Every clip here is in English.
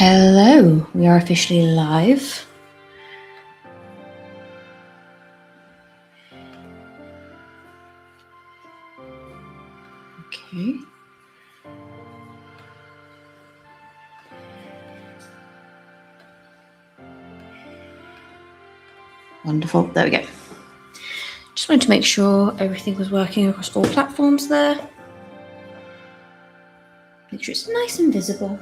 Hello, we are officially live. Okay. Wonderful, there we go. Just wanted to make sure everything was working across all platforms there. Make sure it's nice and visible.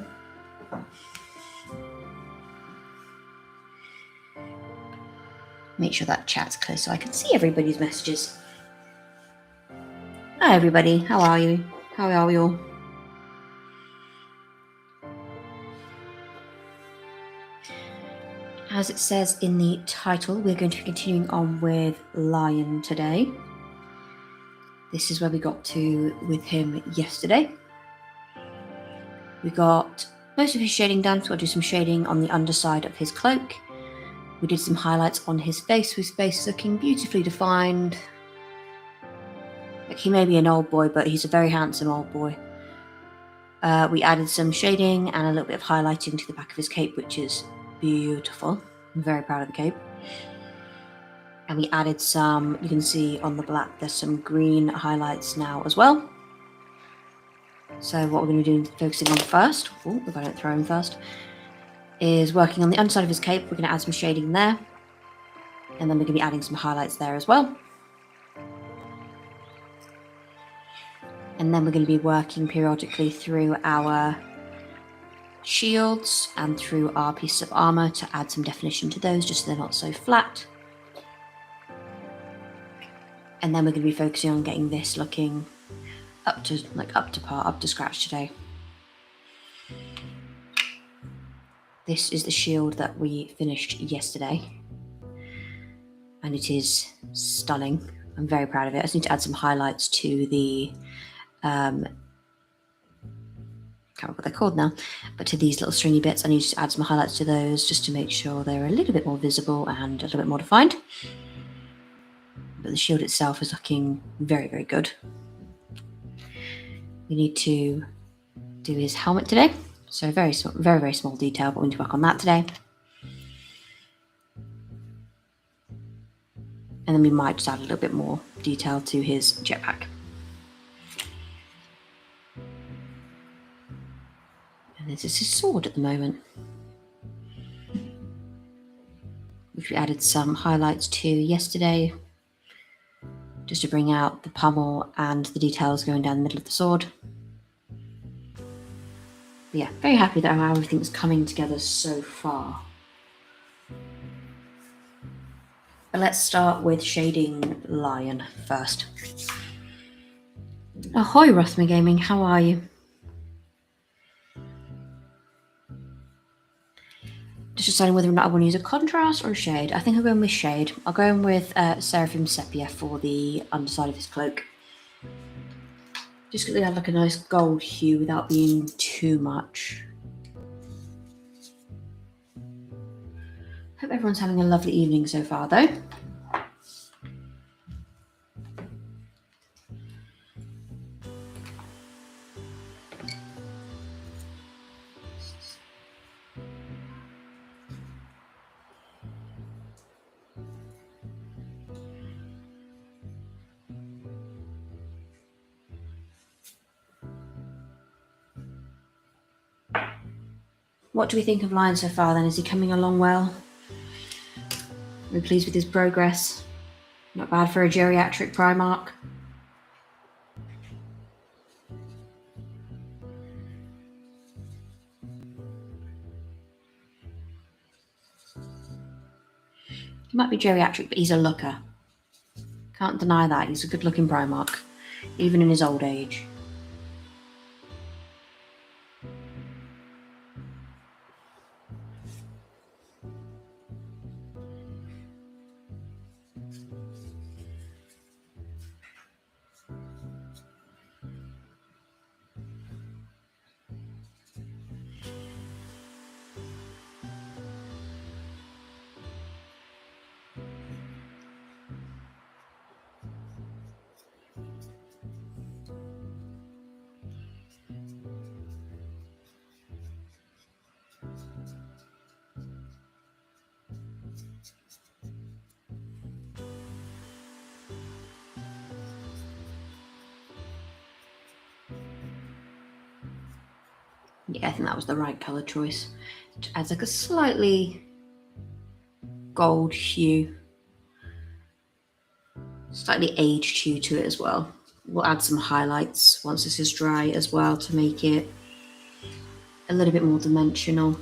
Make sure that chat's clear so I can see everybody's messages. Hi everybody, how are you? How are you all? As it says in the title, we're going to be continuing on with Lion today. This is where we got to with him yesterday. We got most of his shading done, so we'll do some shading on the underside of his cloak. We did some highlights on his face, with his face looking beautifully defined. Like, he may be an old boy, but he's a very handsome old boy. We added some shading and a little bit of highlighting to the back of his cape, which is beautiful. I'm very proud of the cape. And we added some, you can see on the black, there's some green highlights now as well. So what we're going to do, focusing on first, if I don't throw him first, is working on the underside of his cape. We're going to add some shading there. And then we're going to be adding some highlights there as well. And then we're going to be working periodically through our shields and through our pieces of armor to add some definition to those, just so they're not so flat. And then we're going to be focusing on getting this looking up to par, up to scratch today. This is the shield that we finished yesterday, and it is stunning. I'm very proud of it. I just need to add some highlights to the can't remember what they're called now, but to these little stringy bits, I need to add some highlights to those just to make sure they're a little bit more visible and a little bit more defined. But the shield itself is looking very, very good. We need to do his helmet today. So very, very small detail, but we need to work on that today. And then we might just add a little bit more detail to his jetpack. And this is his sword at the moment, which we added some highlights to yesterday, just to bring out the pommel and the details going down the middle of the sword. But yeah, very happy that how everything's coming together so far. But let's start with shading Lion first. Ahoy, Rothman Gaming, how are you? Just deciding whether or not I want to use a contrast or a shade. I think I'm going with shade. I'll go in with Seraphim Sepia for the underside of his cloak. Just because they have like a nice gold hue without being too much. Hope everyone's having a lovely evening so far though. What do we think of Lion so far then? Is he coming along well? Are we pleased with his progress? Not bad for a geriatric Primarch. He might be geriatric, but he's a looker. Can't deny that. He's a good looking Primarch, even in his old age. Yeah, I think that was the right colour choice. It adds like a slightly gold hue, slightly aged hue to it as well. We'll add some highlights once this is dry as well to make it a little bit more dimensional.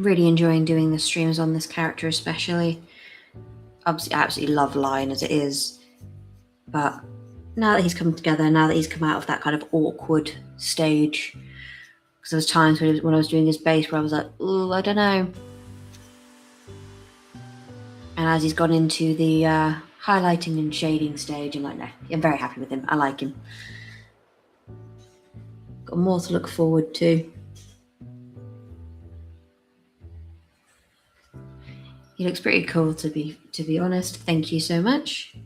Really enjoying doing the streams on this character, especially. Obviously, I absolutely love Lion as it is, but now that he's come together, now that he's come out of that kind of awkward stage, because there was times when I was doing his base where I was like, ooh, I don't know. And as he's gone into the highlighting and shading stage, I'm like, no, I'm very happy with him. I like him. Got more to look forward to. He looks pretty cool, to be honest. Thank you so much.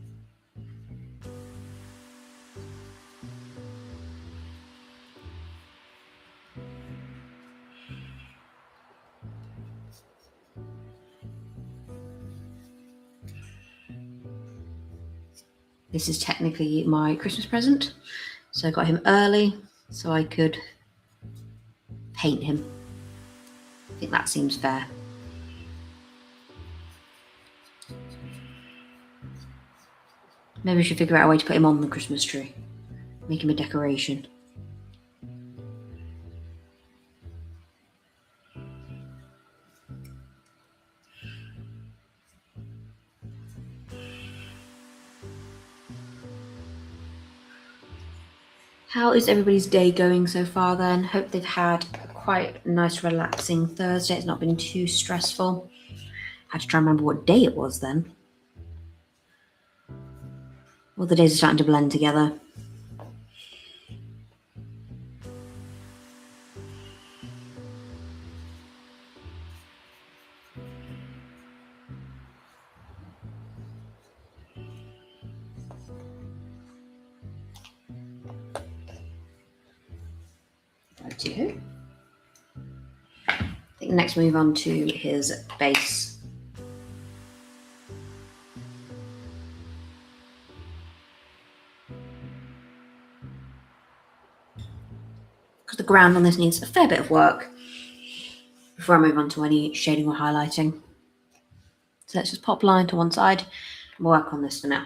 This is technically my Christmas present, so I got him early so I could paint him. I think that seems fair. Maybe we should figure out a way to put him on the Christmas tree. Make him a decoration. How is everybody's day going so far then? Hope they've had quite a nice relaxing Thursday. It's not been too stressful. Had to try and remember what day it was then. All the days are starting to blend together. Righty-ho. I think next move on to his base. Because the ground on this needs a fair bit of work before I move on to any shading or highlighting. So let's just pop line to one side and we'll work on this for now.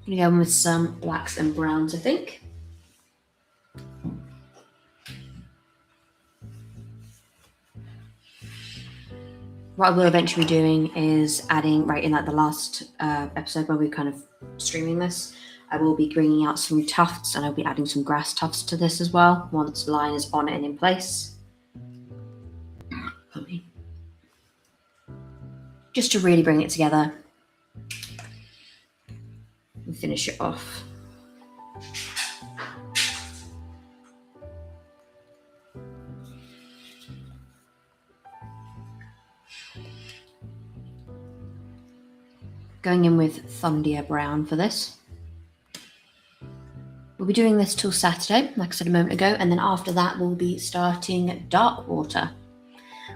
I'm going to go in with some blacks and browns, I think. What I will eventually be doing is adding, right in like the last episode where we're kind of streaming this, I will be bringing out some tufts and I'll be adding some grass tufts to this as well once the line is on and in place. Just to really bring it together and finish it off. Going in with Thundia Brown for this. We'll be doing this till Saturday, like I said a moment ago, and then after that we'll be starting Darkwater,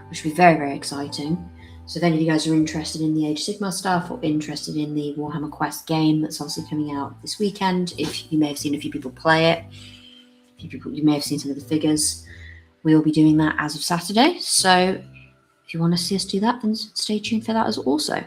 which will be very, very exciting. So if any of you guys are interested in the Age of Sigmar stuff or interested in the Warhammer Quest game that's obviously coming out this weekend, if you may have seen a few people play it, you may have seen some of the figures, we'll be doing that as of Saturday. So if you want to see us do that, then stay tuned for that as also.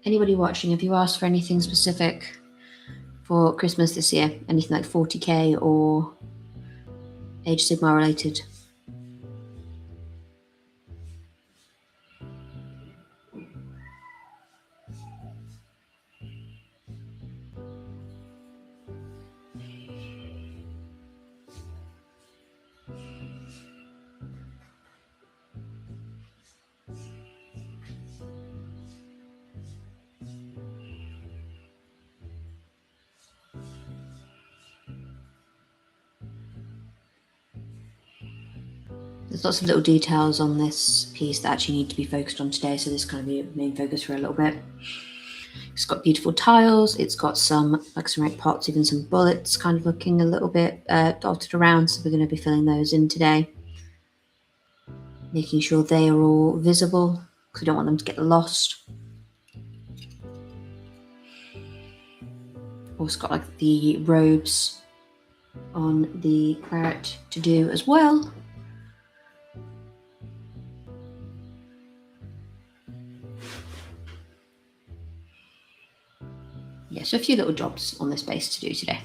Anybody watching, have you asked for anything specific for Christmas this year? Anything like 40k or Age of Sigmar related? There's lots of little details on this piece that actually need to be focused on today, so this is kind of the main focus for a little bit. It's got beautiful tiles, it's got some like ceramic pots, even some bullets kind of looking a little bit dotted around, so we're going to be filling those in today. Making sure they are all visible, because we don't want them to get lost. Also got like the robes on the claret to do as well. Yeah, so a few little jobs on this base to do today.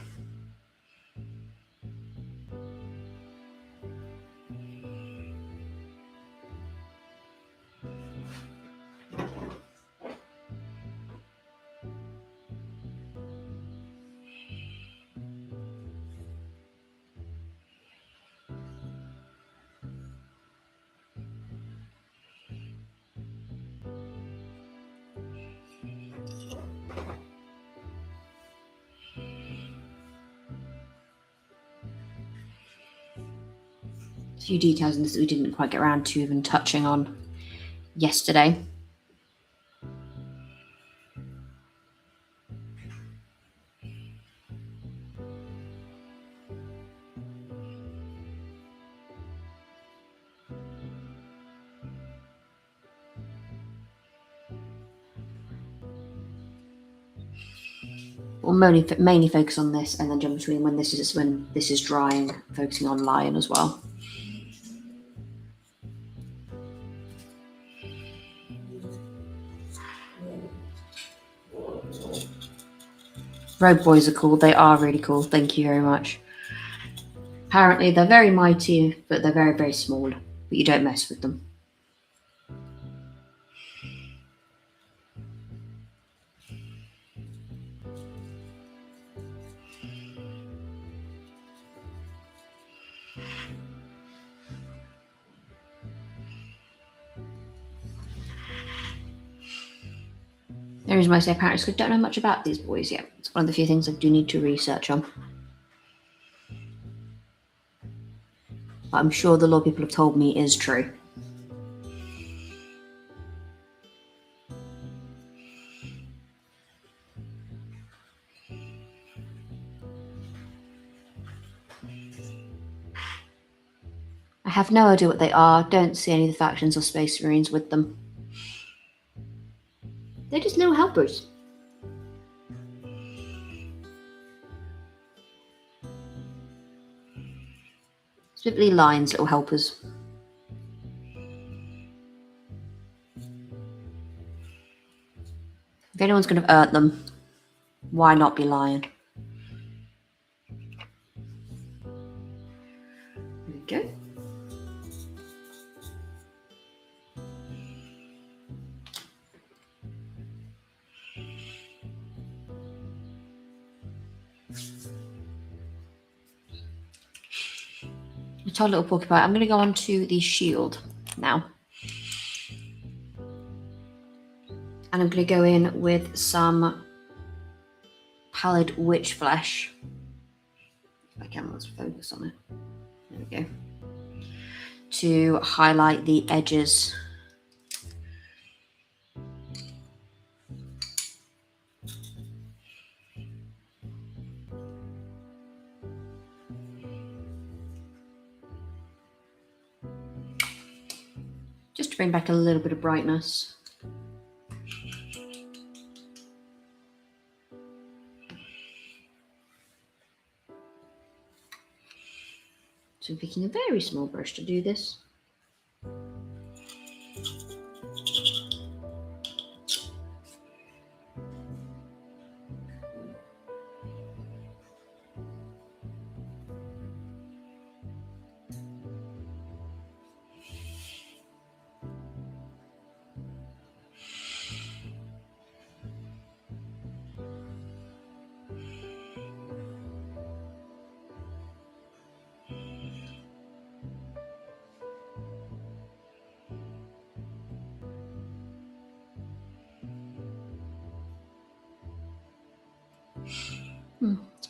A few details in this that we didn't quite get around to even touching on yesterday. We'll mainly focus on this and then jump between when this is drying, focusing on Lion as well. Road boys are cool. They are really cool. Thank you very much. Apparently they're very mighty, but they're very, very small. But you don't mess with them. The reason why I say apparently is because I don't know much about these boys yet. It's one of the few things I do need to research on. But I'm sure the lore people have told me is true. I have no idea what they are. Don't see any of the factions or space marines with them. They're just little helpers. Specifically Lion's little helpers. If anyone's going to hurt them, why not be Lion? There we go. A tall little porcupine. I'm going to go on to the shield now. And I'm going to go in with some pallid witch flesh. If I can, let's focus on it. There we go. To highlight the edges. Just to bring back a little bit of brightness. So I'm picking a very small brush to do this.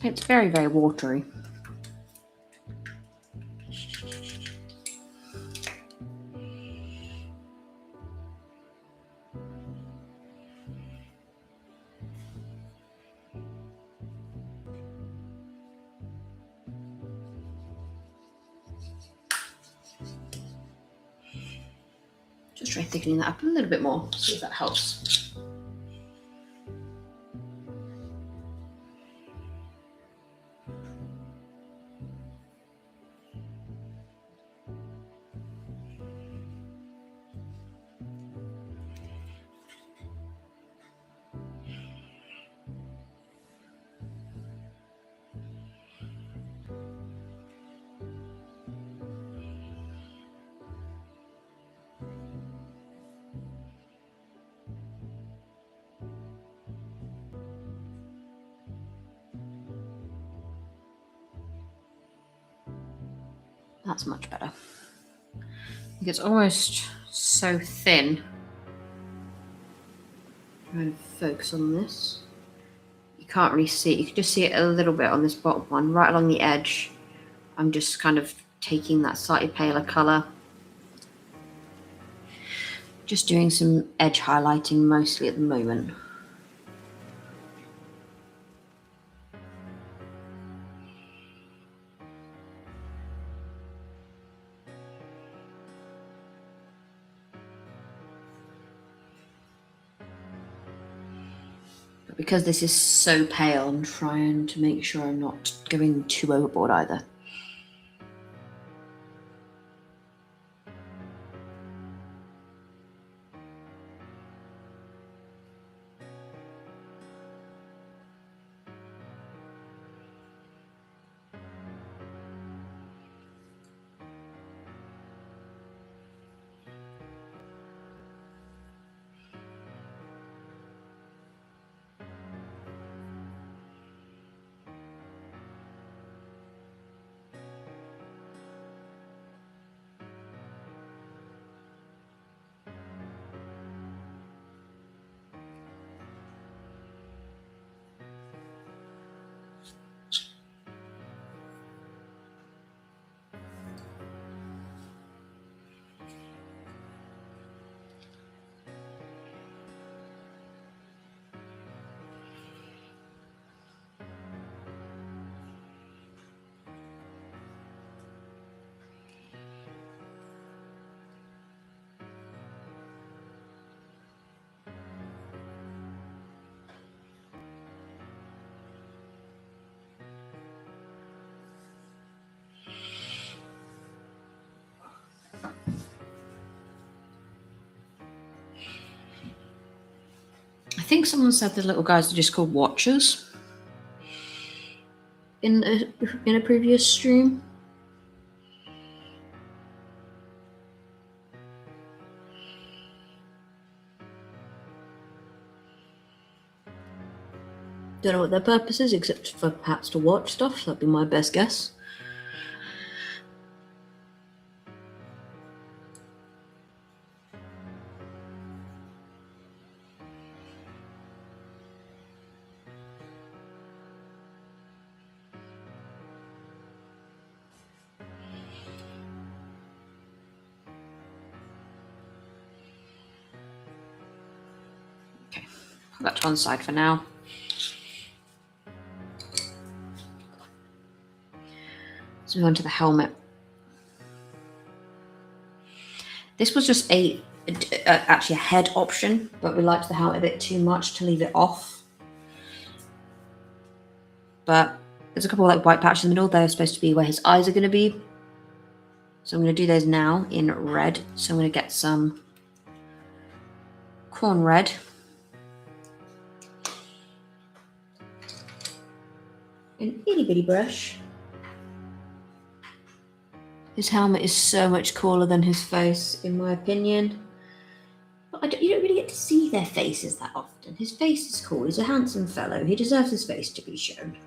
It's very, very watery. Just try thickening that up a little bit more, see if that helps. That's much better. It's almost so thin. Trying to focus on this. You can't really see it. You can just see it a little bit on this bottom one, right along the edge. I'm just kind of taking that slightly paler colour. Just doing some edge highlighting mostly at the moment. But because this is so pale, I'm trying to make sure I'm not going too overboard either. I think someone said the little guys are just called watchers in a previous stream. Don't know what their purpose is, except for perhaps to watch stuff. That'd be my best guess. Okay, put that to one side for now. Let's move on to the helmet. This was just actually a head option, but we liked the helmet a bit too much to leave it off. But there's a couple of like white patches in the middle. They're supposed to be where his eyes are going to be. So I'm going to do those now in red. So I'm going to get some corn red. An itty bitty brush. His helmet is so much cooler than his face, in my opinion. But you don't really get to see their faces that often. His face is cool. He's a handsome fellow. He deserves his face to be shown.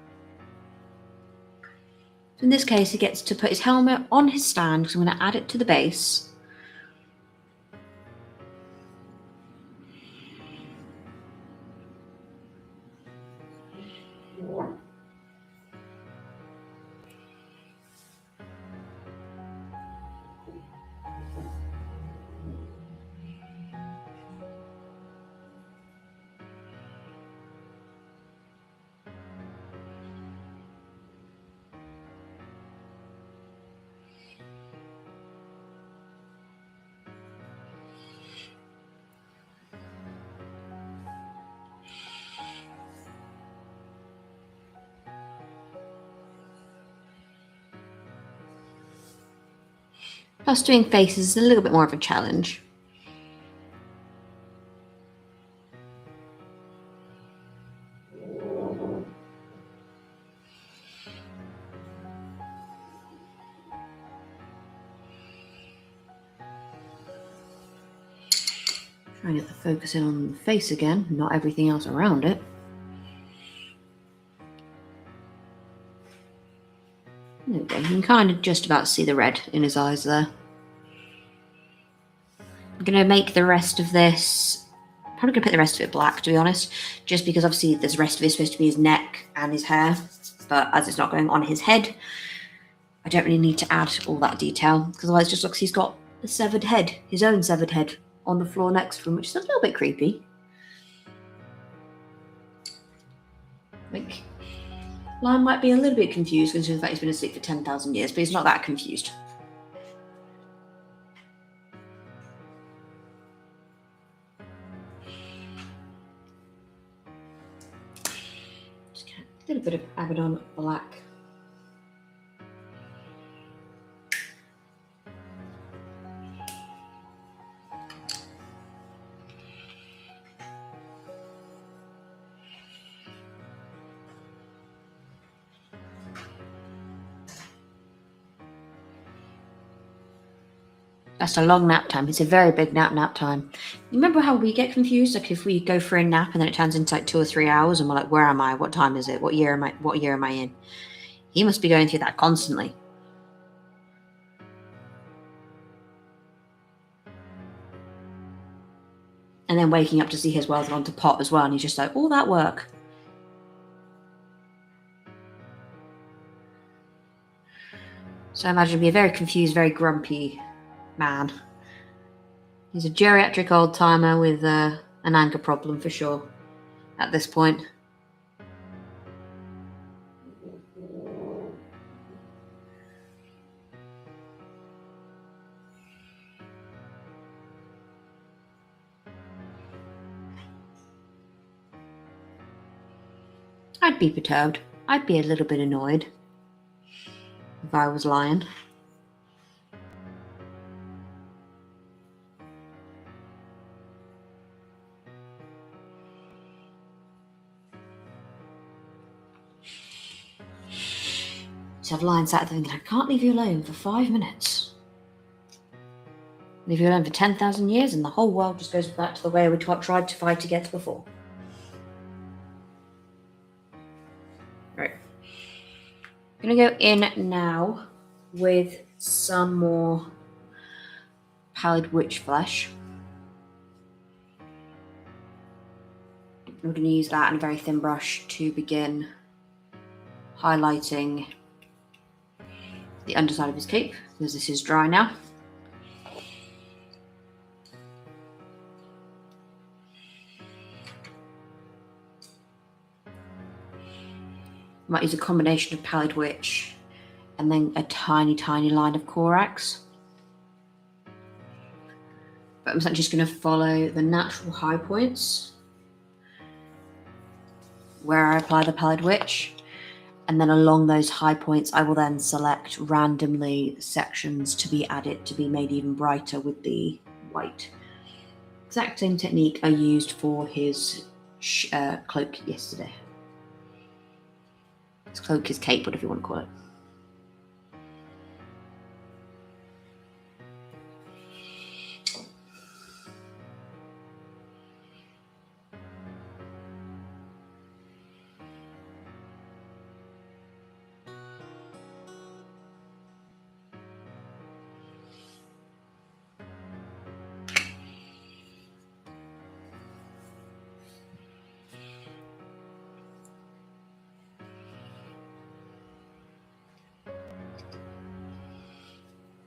In this case, he gets to put his helmet on his stand because I'm going to add it to the base. Plus, doing faces is a little bit more of a challenge. Try and get the focus in on the face again, not everything else around it. There we go. You can kind of just about see the red in his eyes there. I'm going to make the rest of this, probably going to put the rest of it black, to be honest, just because obviously the rest of it is supposed to be his neck and his hair, but as it's not going on his head, I don't really need to add all that detail, because otherwise it just looks he's got a severed head, his own severed head, on the floor next to him, which is a little bit creepy. Like, Lion might be a little bit confused considering the fact he's been asleep for 10,000 years, but he's not that confused. Just get a little bit of Abaddon black. That's a long nap time. It's a very big nap time. You remember how we get confused? Like if we go for a nap and then it turns into like 2 or 3 hours and we're like, where am I? What time is it? What year am I in? He must be going through that constantly. And then waking up to see his world gone to pot as well. And he's just like, all that work. So I imagine he'd be a very confused, very grumpy man. He's a geriatric old timer with an anger problem for sure at this point. I'd be perturbed. I'd be a little bit annoyed if I was Lion. So I've Lion sat there thinking, I can't leave you alone for 5 minutes. Leave you alone for 10,000 years and the whole world just goes back to the way we tried to fight against before. Right. I'm going to go in now with some more pallid witch flesh. We're going to use that and a very thin brush to begin highlighting the underside of his cape, because this is dry now. Might use a combination of pallid witch and then a tiny line of Corax. But I'm essentially just going to follow the natural high points where I apply the pallid witch, and then along those high points I will then select randomly sections to be added to be made even brighter with the white. Exact same technique I used for his cloak yesterday. His cloak, his cape, whatever you want to call it.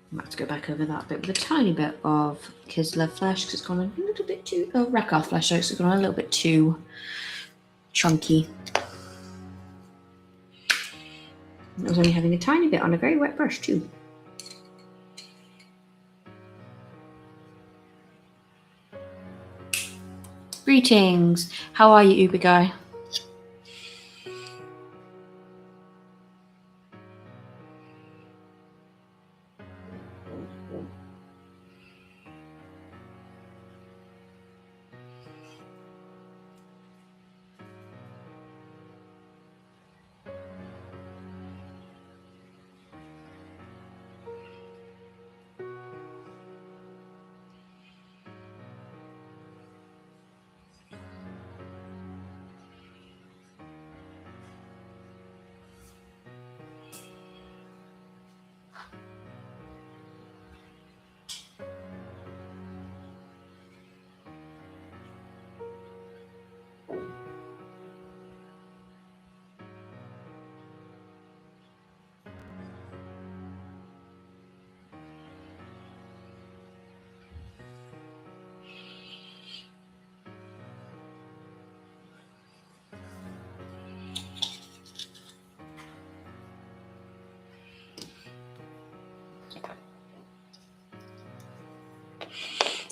I'm about to go back over that bit with a tiny bit of Kislev flesh because it's gone a little bit too... Oh, Rakar flesh, so it's gone a little bit too chunky. I was only having a tiny bit on a very wet brush too. Greetings! How are you, Uber guy?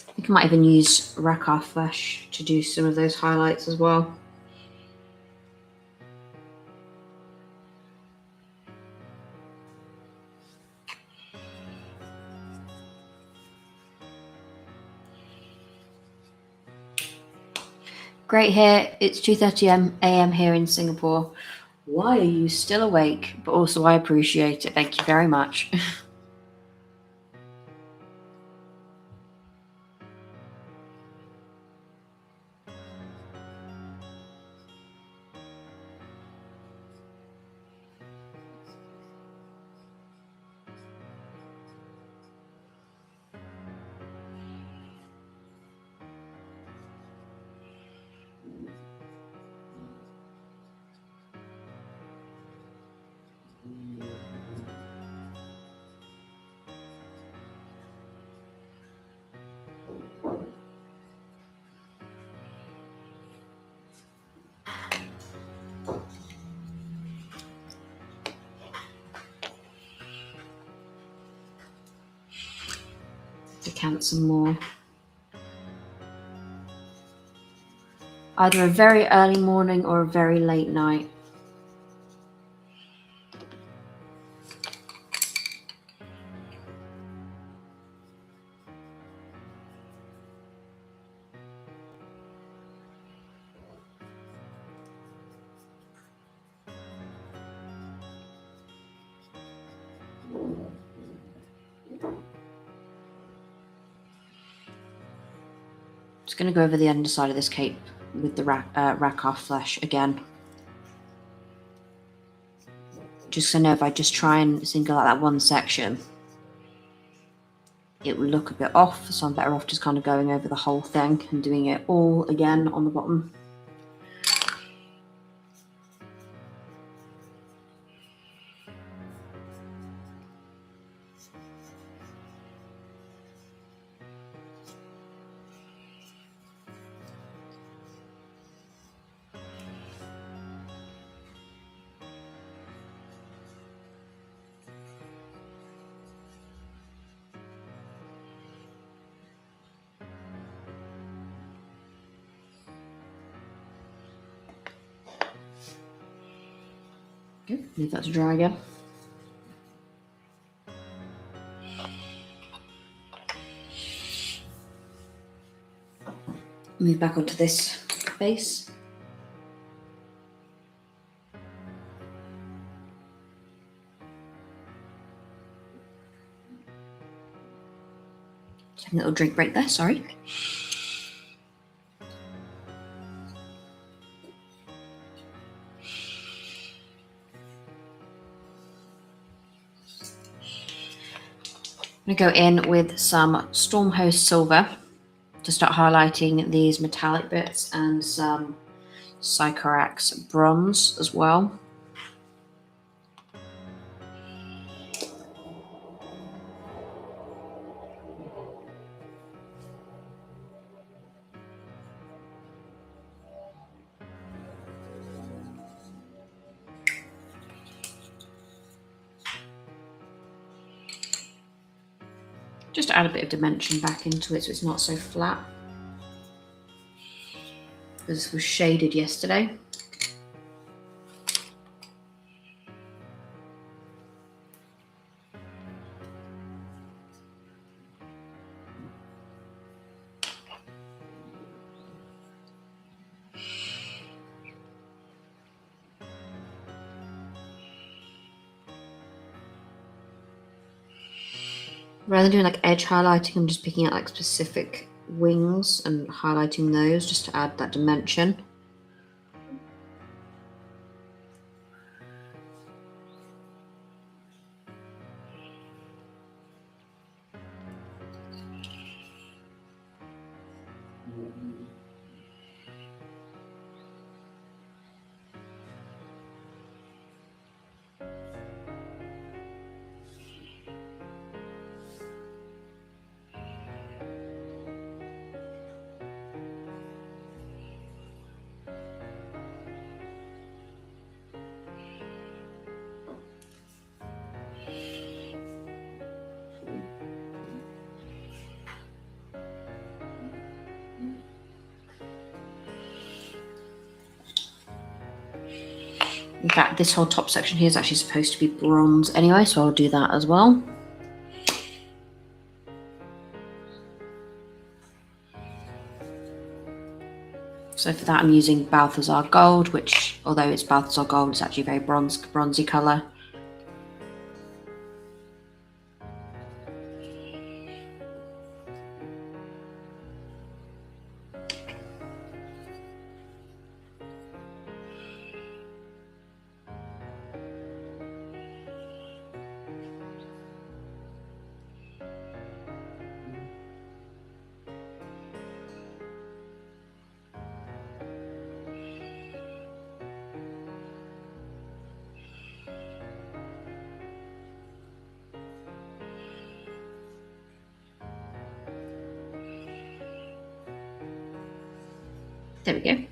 I think I might even use Rakar flesh to do some of those highlights as well. Great here. It's 2:30 a.m. here in Singapore. Why are you still awake? But also I appreciate it. Thank you very much. Decant some more. Either a very early morning or a very late night. Just going to go over the underside of this cape with the Rakar flesh again. Just so I know if I just try and single out that one section, it will look a bit off, so I'm better off just kind of going over the whole thing and doing it all again on the bottom. Good. Leave that to dry again. Move back onto this base. Take a little drink break there, sorry. I'm going to go in with some Stormhost Silver to start highlighting these metallic bits and some Sycorax Bronze as well. just to add a bit of dimension back into it so it's not so flat. This was shaded yesterday. Rather than doing like edge highlighting, I'm just picking out like specific wings and highlighting those just to add that dimension. In fact, this whole top section here is actually supposed to be bronze anyway, so I'll do that as well. So for that I'm using Balthazar Gold, which, although it's Balthazar Gold, it's actually a very bronzy colour. There we go.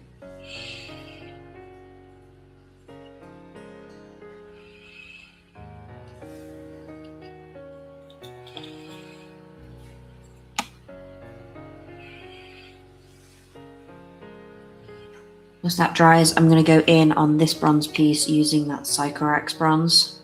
Once that dries, I'm going to go in on this bronze piece using that Sycorax bronze.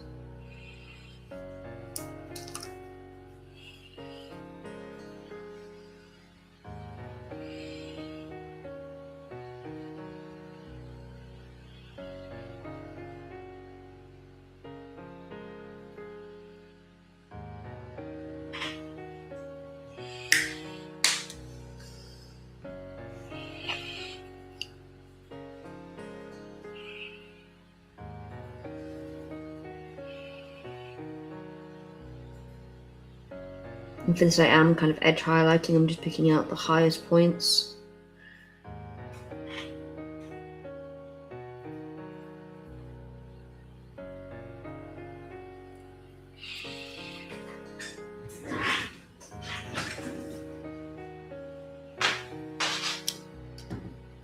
And for this I am kind of edge highlighting, I'm just picking out the highest points.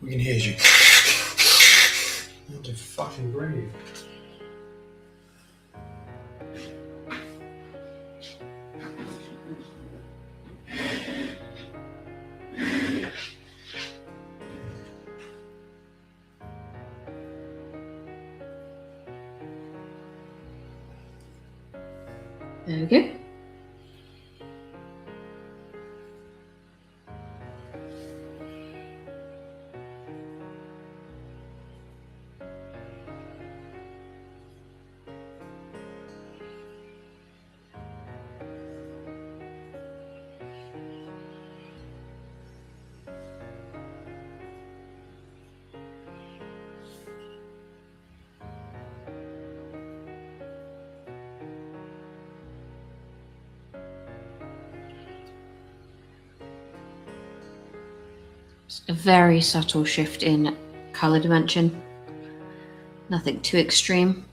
We can hear you. You have to fucking breathe. There we go. A very subtle shift in colour dimension, nothing too extreme.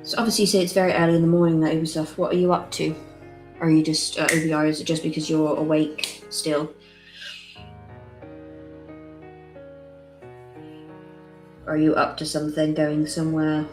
So obviously you say it's very early in the morning, that Ubisoft. What are you up to? Or are you just OBR? Is it just because you're awake still? Or Or are you up to something, going somewhere?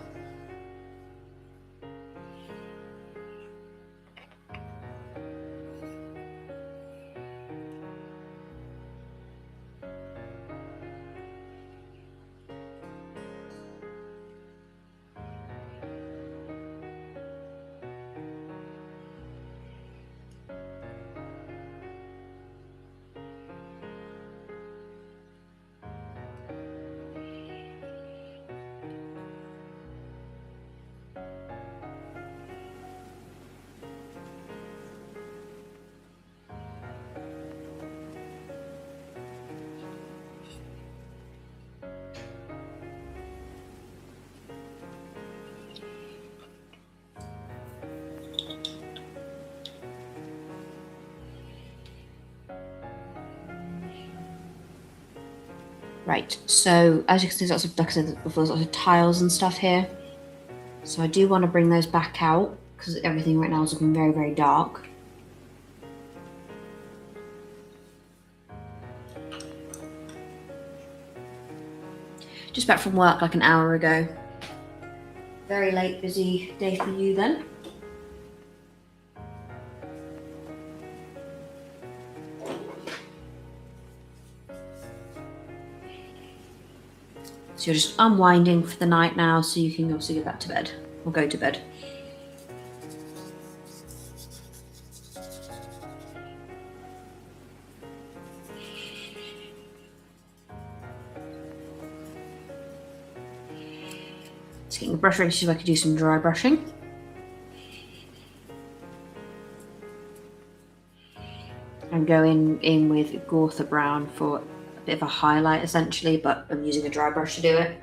Right, so as you can see, there's lots of, like I said before, there's lots of tiles and stuff here. So I do want to bring those back out because everything right now is looking very, very dark. Just back from work like an hour ago. Very late, busy day for you then. So you're just unwinding for the night now, so you can also get back to bed or go to bed. Just getting the brush ready so I could do some dry brushing. I'm going in with Gortha Brown for a bit of a highlight essentially, but I'm using a dry brush to do it.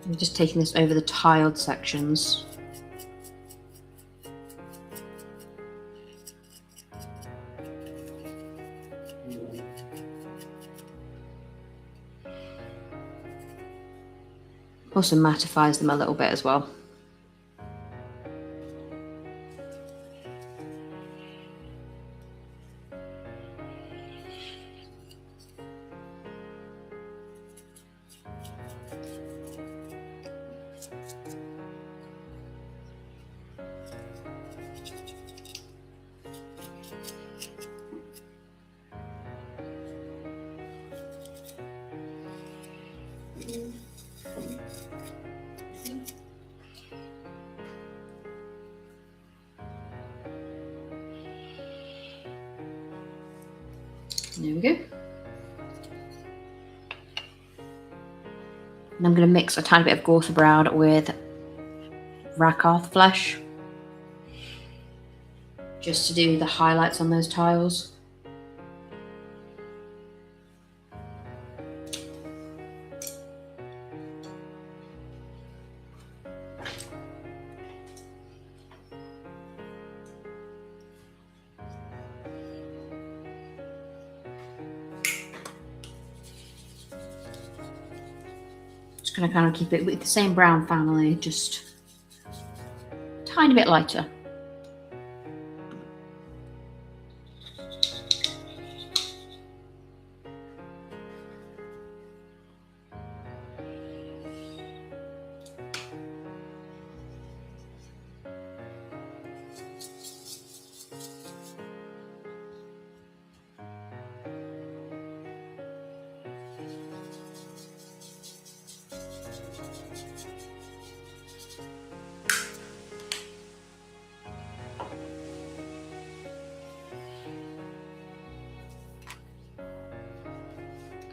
I'm just taking this over the tiled sections. Also mattifies them a little bit as well. There we go. And I'm going to mix a tiny bit of Gortha Brown with Rakarth Flesh, just to do the highlights on those tiles. Just going to kind of keep it with the same brown family, just a tiny bit lighter.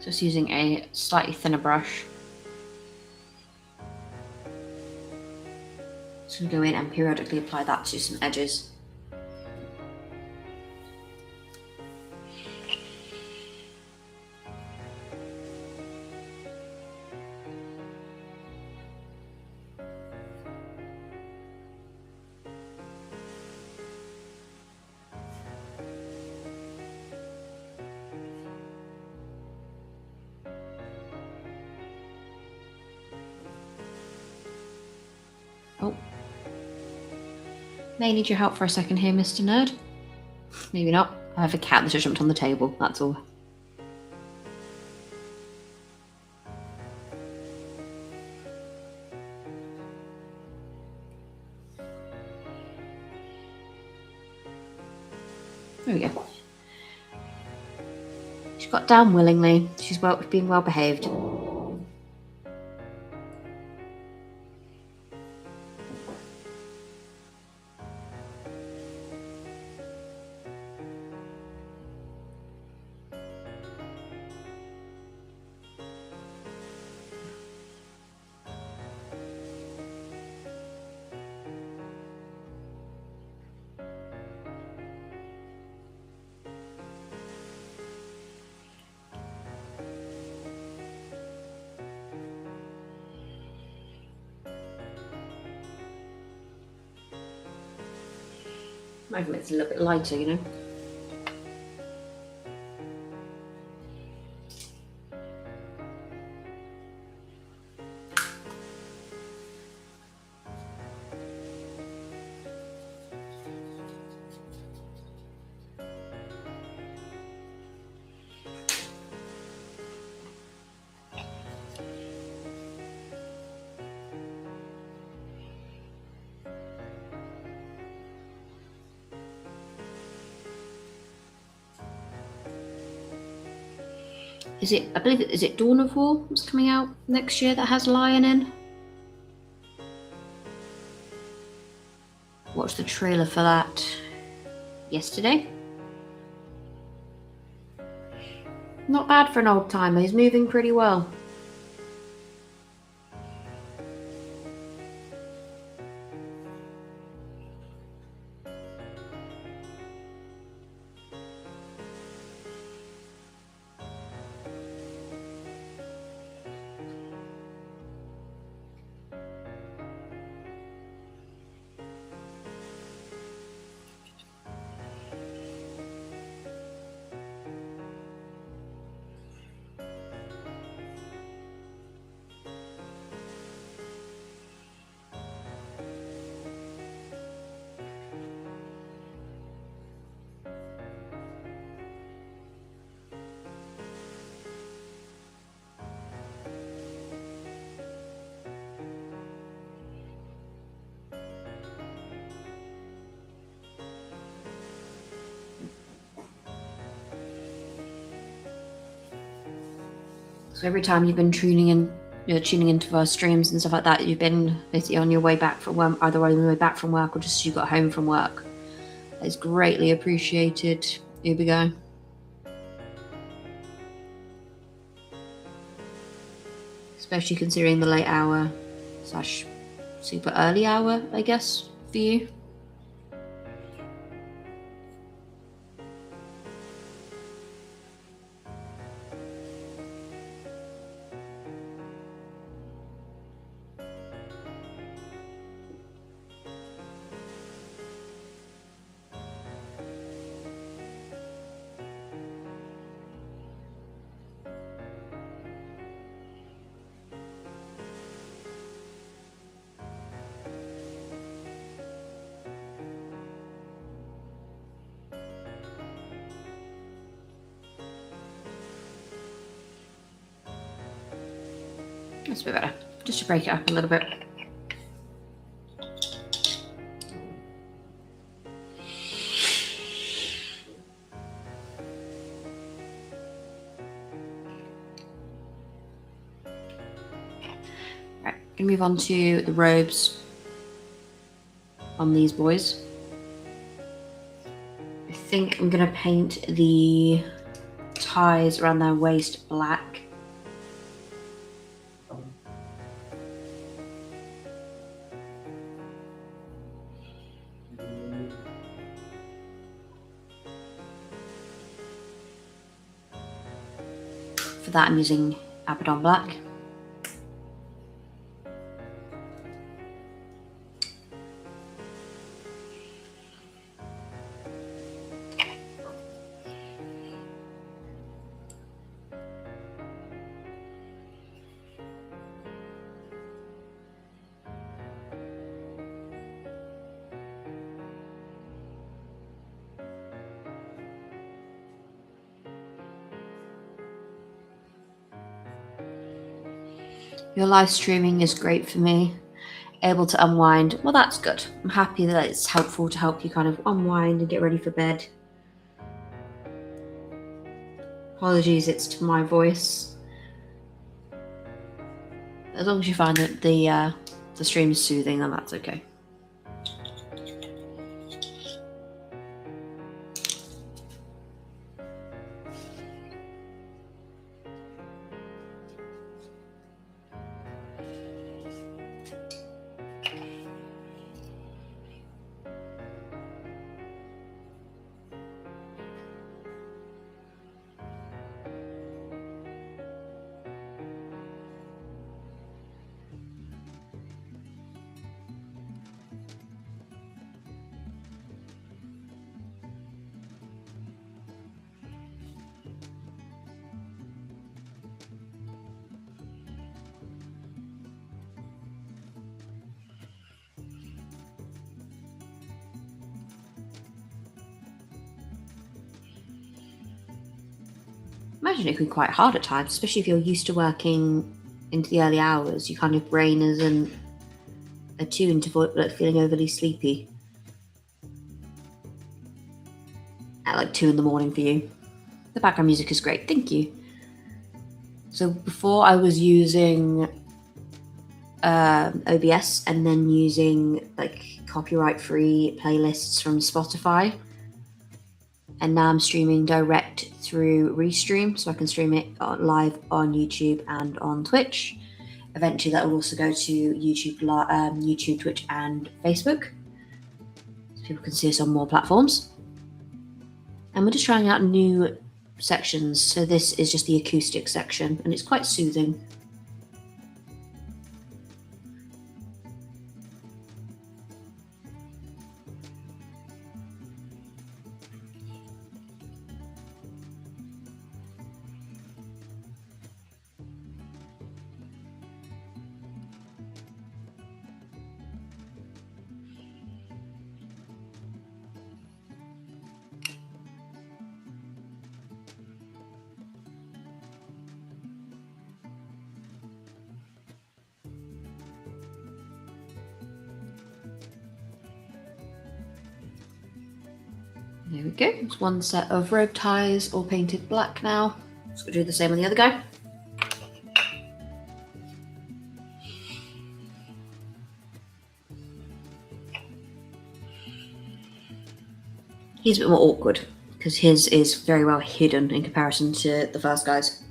Just using a slightly thinner brush. Just going to go in and periodically apply that to some edges. Oh. May need your help for a second here, Mr. Nerd. Maybe not. I have a cat that just jumped on the table, that's all. There we go. She got down willingly. She's being well behaved. Might make it a little bit lighter, you know. I believe is it Dawn of War that's coming out next year that has Lion in? Watched the trailer for that yesterday. Not bad for an old timer, he's moving pretty well. So every time you've been tuning into our streams and stuff like that, you've been basically on your way back from work, either on your way back from work or just you got home from work. That is greatly appreciated. Here we go. Especially considering the late hour / super early hour, I guess, for you. That's a bit better. Just to break it up a little bit. Right, gonna move on to the robes on these boys. I think I'm gonna paint the ties around their waist black. For that I'm using Abaddon Black. Your live streaming is great for me. Able to unwind. Well, that's good. I'm happy that it's helpful to help you kind of unwind and get ready for bed. Apologies, it's to my voice. As long as you find that the stream is soothing, then that's okay. Imagine it can be quite hard at times, especially if you're used to working into the early hours. Your kind of brain isn't attuned to feeling overly sleepy at like 2 a.m. for you. The background music is great, thank you. So before I was using OBS and then using like copyright-free playlists from Spotify. And now I'm streaming direct through Restream, so I can stream it live on YouTube and on Twitch. Eventually, that will also go to YouTube, Twitch, and Facebook, so people can see us on more platforms. And we're just trying out new sections. So this is just the acoustic section, and it's quite soothing. There we go. It's one set of rope ties, all painted black now. So we'll do the same on the other guy. He's a bit more awkward because his is very well hidden in comparison to the first guy's.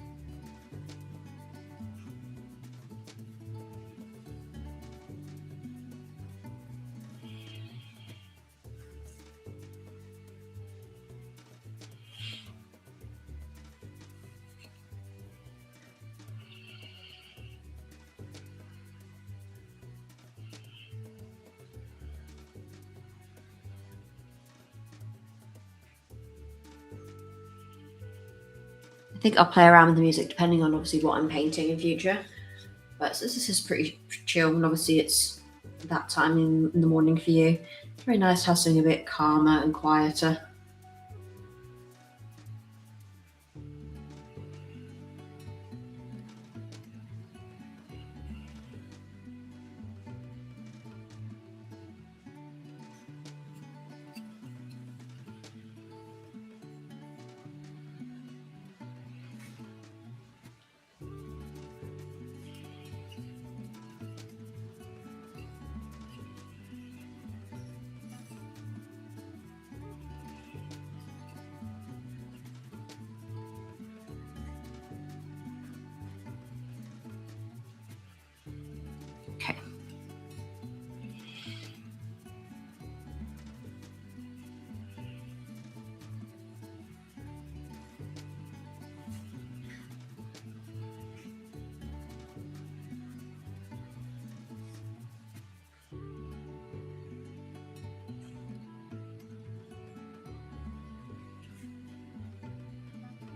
I think I'll play around with the music depending on obviously what I'm painting in future. But this is pretty chill, and obviously it's that time in the morning for you. It's very nice to have something a bit calmer and quieter.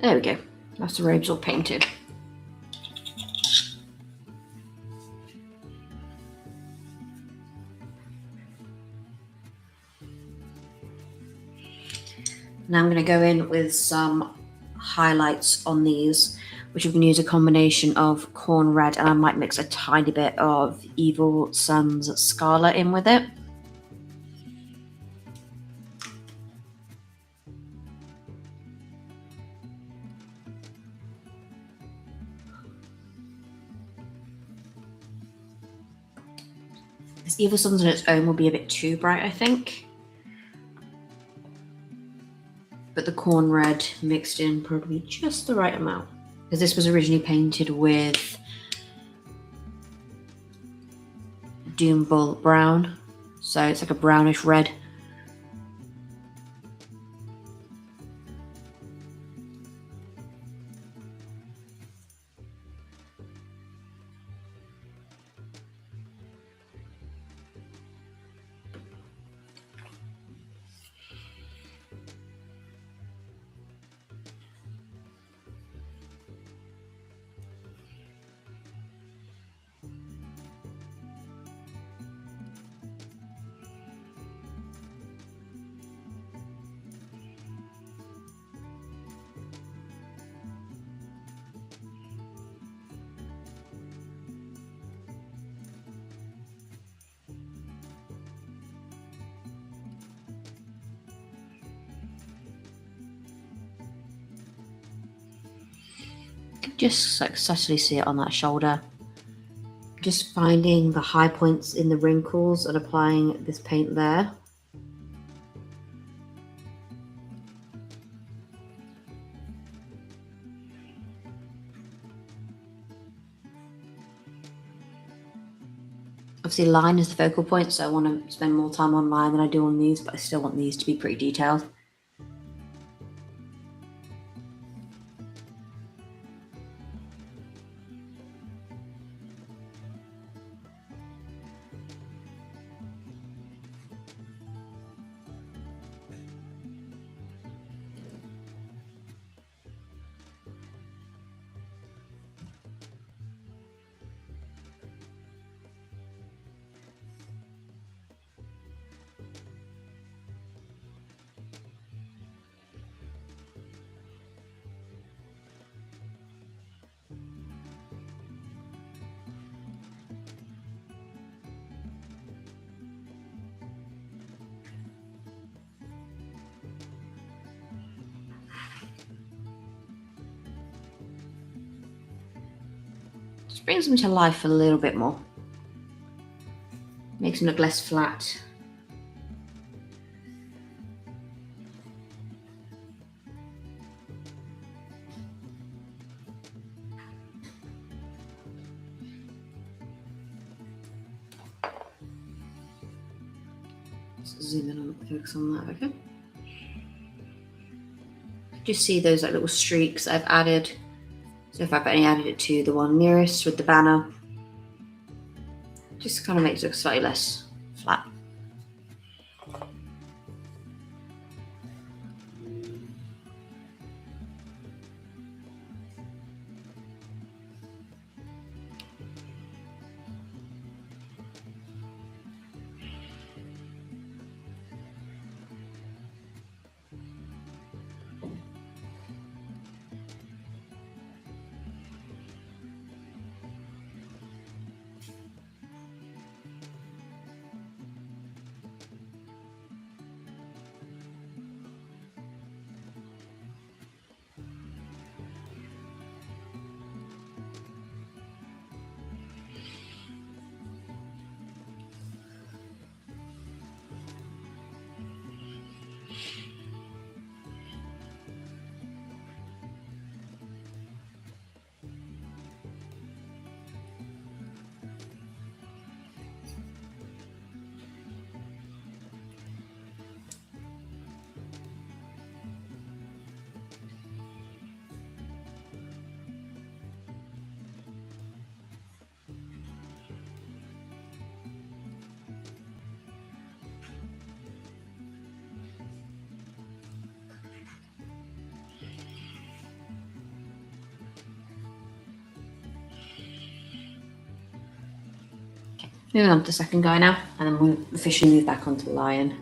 There we go. That's the robes all painted. Now I'm going to go in with some highlights on these, which I'm going to use a combination of corn red, and I might mix a tiny bit of Evil Sun's Scarlet in with it. This Evil Sun's on its own will be a bit too bright, I think. But the corn red mixed in probably just the right amount, because this was originally painted with Doom Bull brown, so it's like a brownish red. Just like subtly see it on that shoulder. Just finding the high points in the wrinkles and applying this paint there. Obviously line is the focal point, so I want to spend more time on line than I do on these, but I still want these to be pretty detailed. Just brings them to life a little bit more. Makes them look less flat. Let's zoom in and focus on that, okay? Just see those like little streaks I've added. So if I've only added it to the one nearest with the banner, just kind of makes it look slightly less flat. Moving on to the second guy now, and then we'll officially move back onto the lion.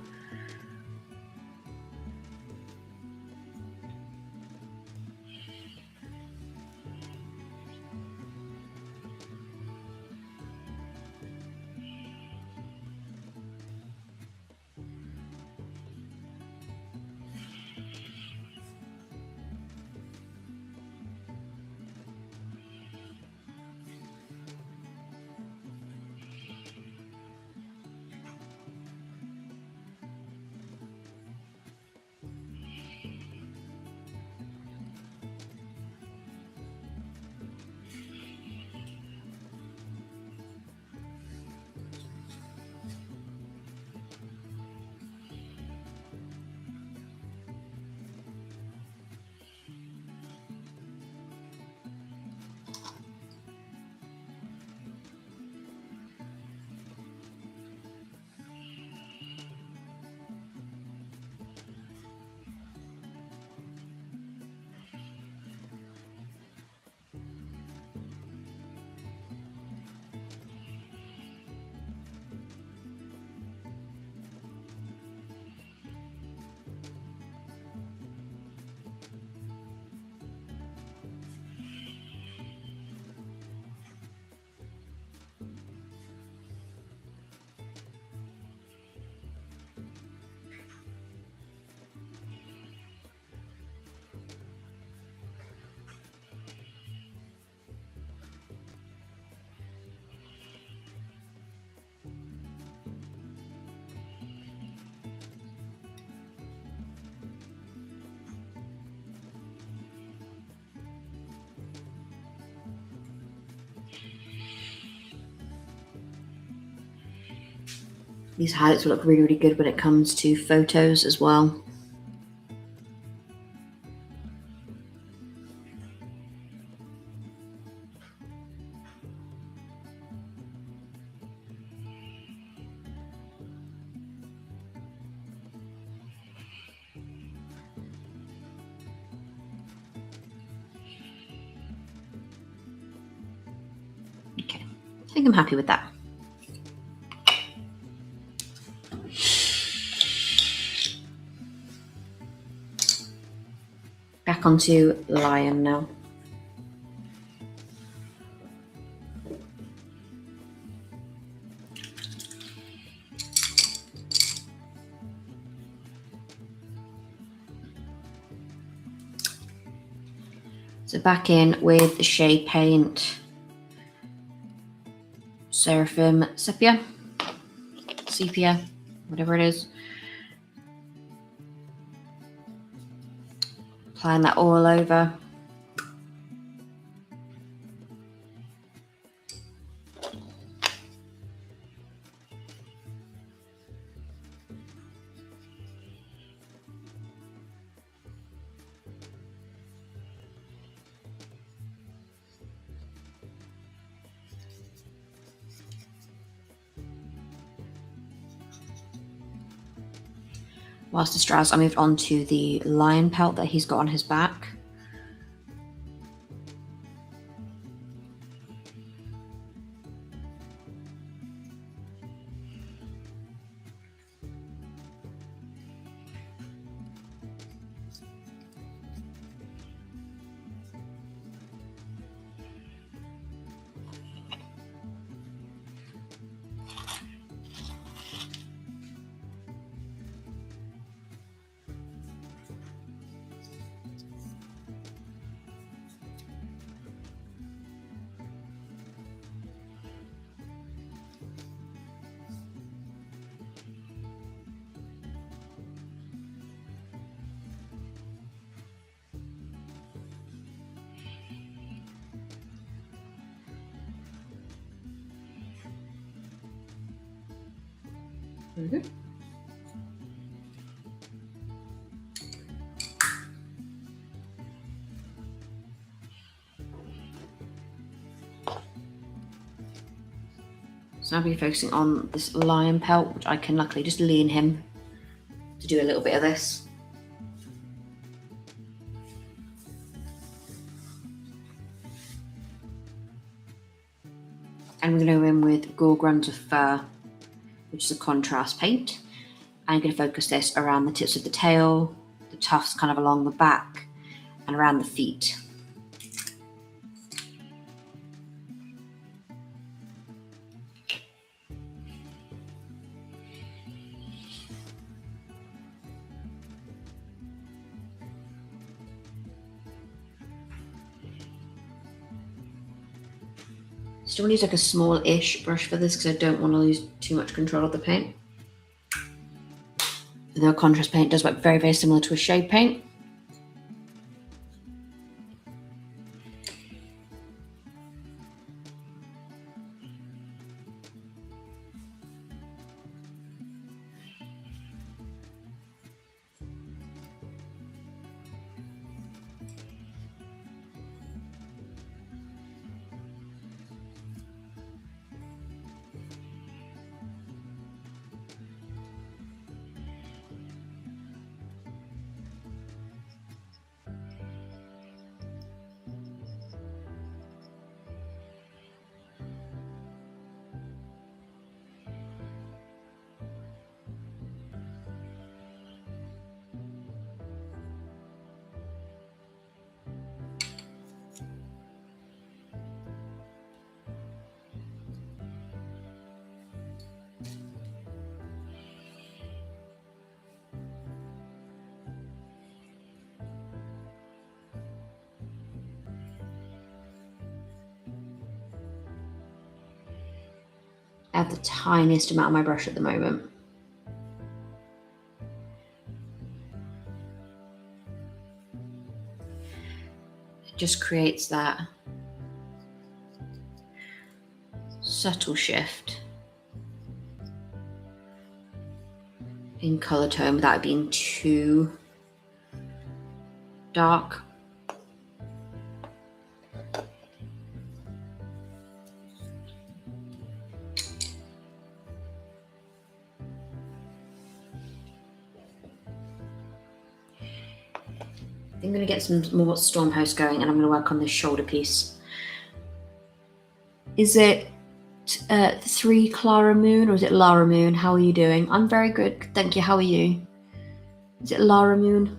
These highlights will look really, really good when it comes to photos as well. Okay, I think I'm happy with that. Back onto lion now. So back in with the shade paint, Seraphim Sepia, whatever it is. Applying that all over. Whilst this dries, I moved on to the lion pelt that he's got on his back. Mm-hmm. So I'll be focusing on this lion pelt, which I can luckily just lean him to do a little bit of this. And we're going to go in with Gorgrunds of Fur, which is a contrast paint. And I'm going to focus this around the tips of the tail, the tufts kind of along the back, and around the feet. Still use like a small-ish brush for this because I don't want to lose too much control of the paint. The contrast paint does work very, very similar to a shade paint. I have the tiniest amount on my brush at the moment. It just creates that subtle shift in colour tone without it being too dark. I'm going to get some more Stormhost going, and I'm going to work on this shoulder piece. Is it 3 Clara Moon or is it Lara Moon? How are you doing? I'm very good, thank you. How are you? Is it Lara Moon?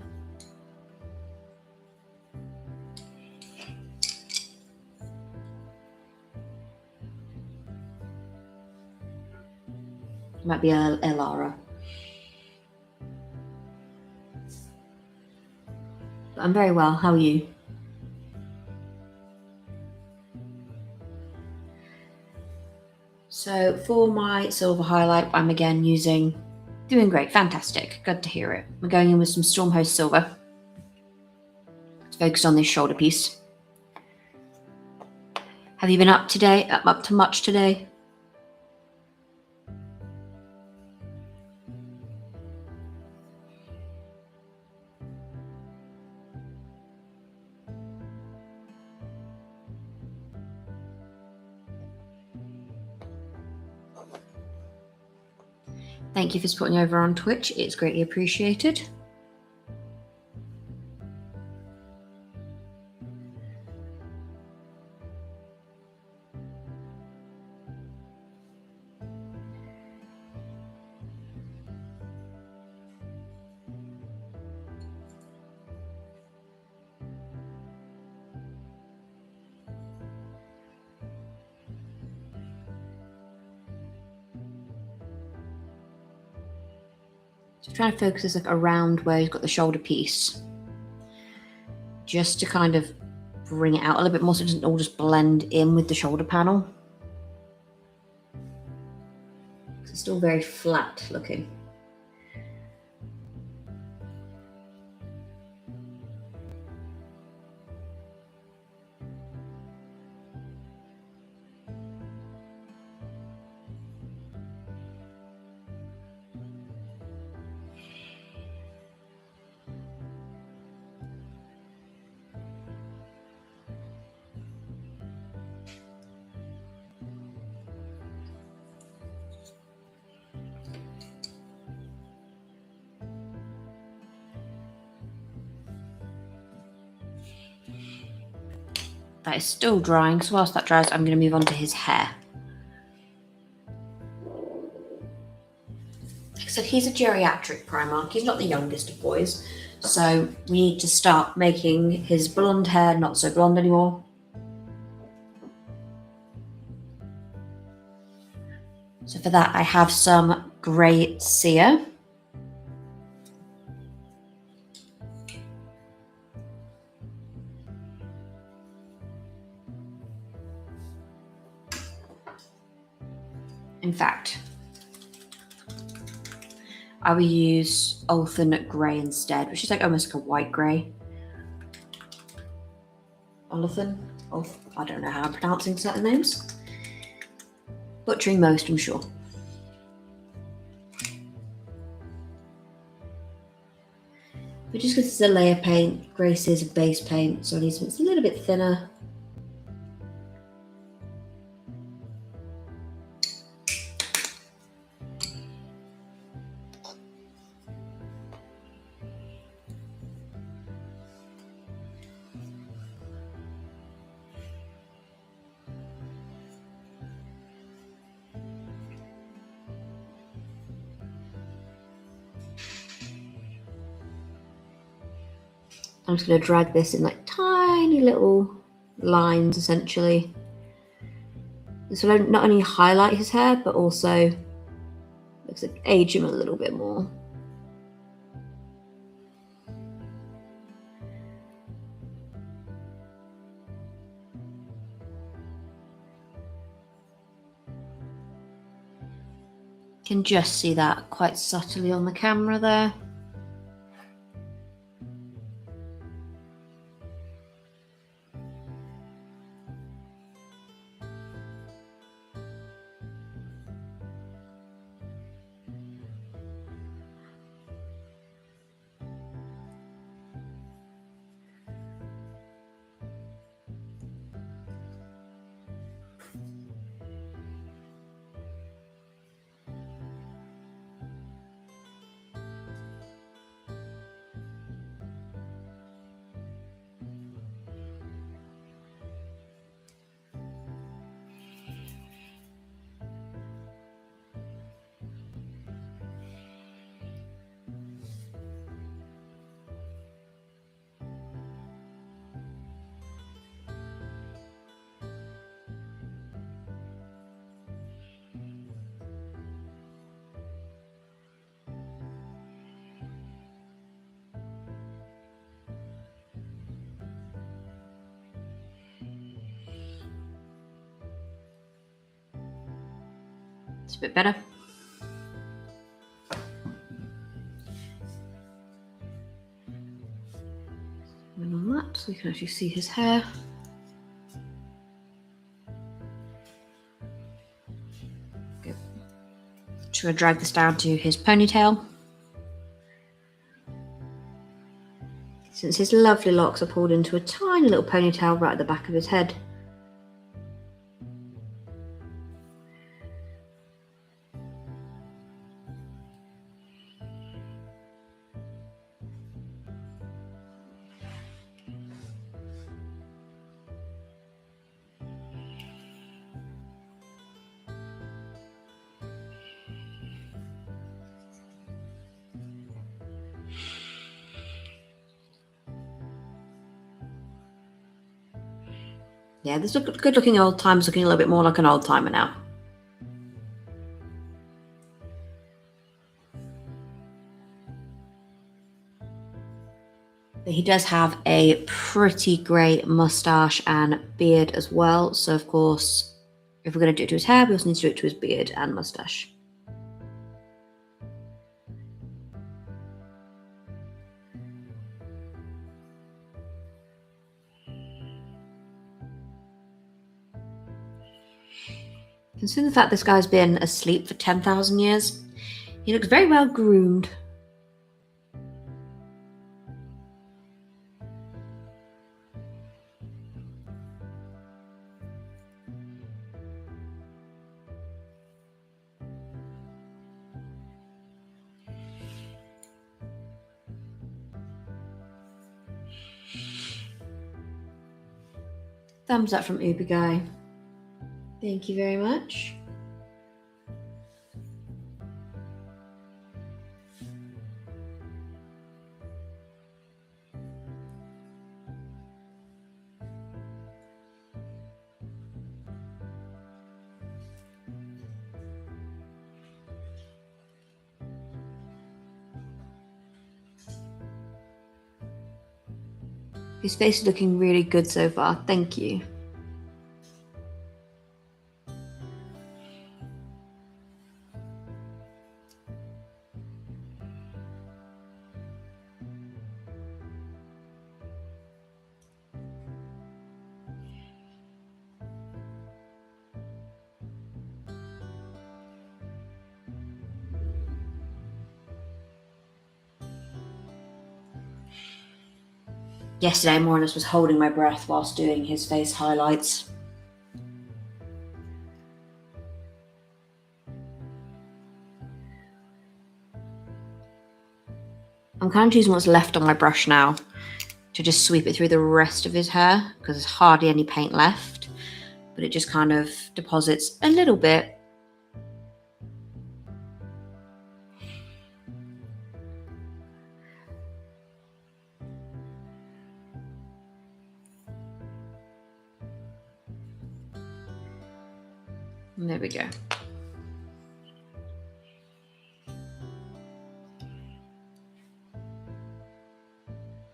It might be a Lara. But I'm very well. How are you? So for my silver highlight, I'm again doing great, fantastic, good to hear it. We're going in with some Stormhost Silver. Let's focus on this shoulder piece. Have you been up today? Up to much today? Thank you for supporting over on Twitch. It's greatly appreciated. So trying to focus this like around where you've got the shoulder piece, just to kind of bring it out a little bit more so it doesn't all just blend in with the shoulder panel. It's still very flat looking. That is still drying, so whilst that dries, I'm going to move on to his hair. said, he's a geriatric Primarch. He's not the youngest of boys. So we need to start making his blonde hair not so blonde anymore. So for that, I have some grey cere. In fact, I will use Olthan Grey instead, which is like almost like a white grey. Olthan? I don't know how I'm pronouncing certain names. Butchering most, I'm sure. But just because it's a layer paint, Grace is a base paint, so it needs to make it a little bit thinner. I'm just going to drag this in like tiny little lines, essentially. This will not only highlight his hair, but also looks like age him a little bit more. Can just see that quite subtly on the camera there. It's a bit better. And on that, so we can actually see his hair. Good. Just going to drag this down to his ponytail. Since his lovely locks are pulled into a tiny little ponytail right at the back of his head. Yeah, this good looking old timer's looking a little bit more like an old timer now. But he does have a pretty great mustache and beard as well. So of course, if we're going to do it to his hair, we also need to do it to his beard and mustache. Considering the fact this guy's been asleep for 10,000 years, he looks very well groomed. Thumbs up from Uber Guy. Thank you very much. His face is looking really good so far. Thank you. Yesterday, more or less was holding my breath whilst doing his face highlights. I'm kind of choosing what's left on my brush now to just sweep it through the rest of his hair because there's hardly any paint left, but it just kind of deposits a little bit. And there we go.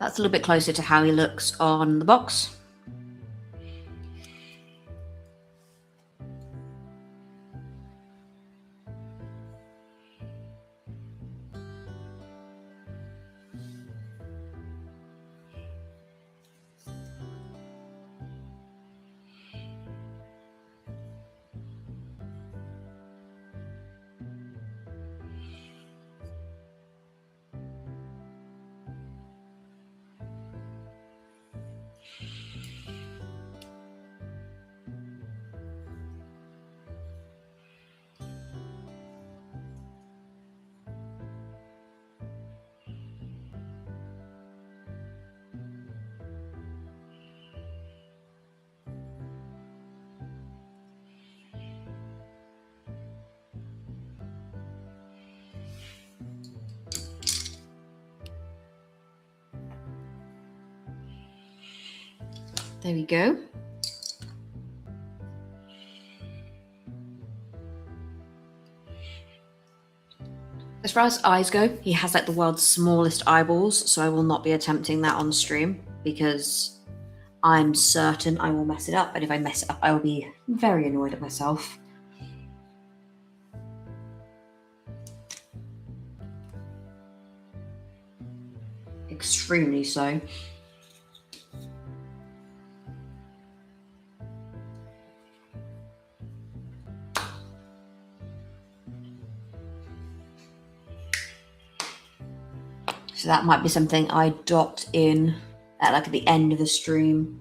That's a little bit closer to how he looks on the box. There we go. As far as eyes go, he has like the world's smallest eyeballs, so I will not be attempting that on stream because I'm certain I will mess it up, and if I mess it up, I will be very annoyed at myself. Extremely so. So that might be something I dot in at like at the end of the stream.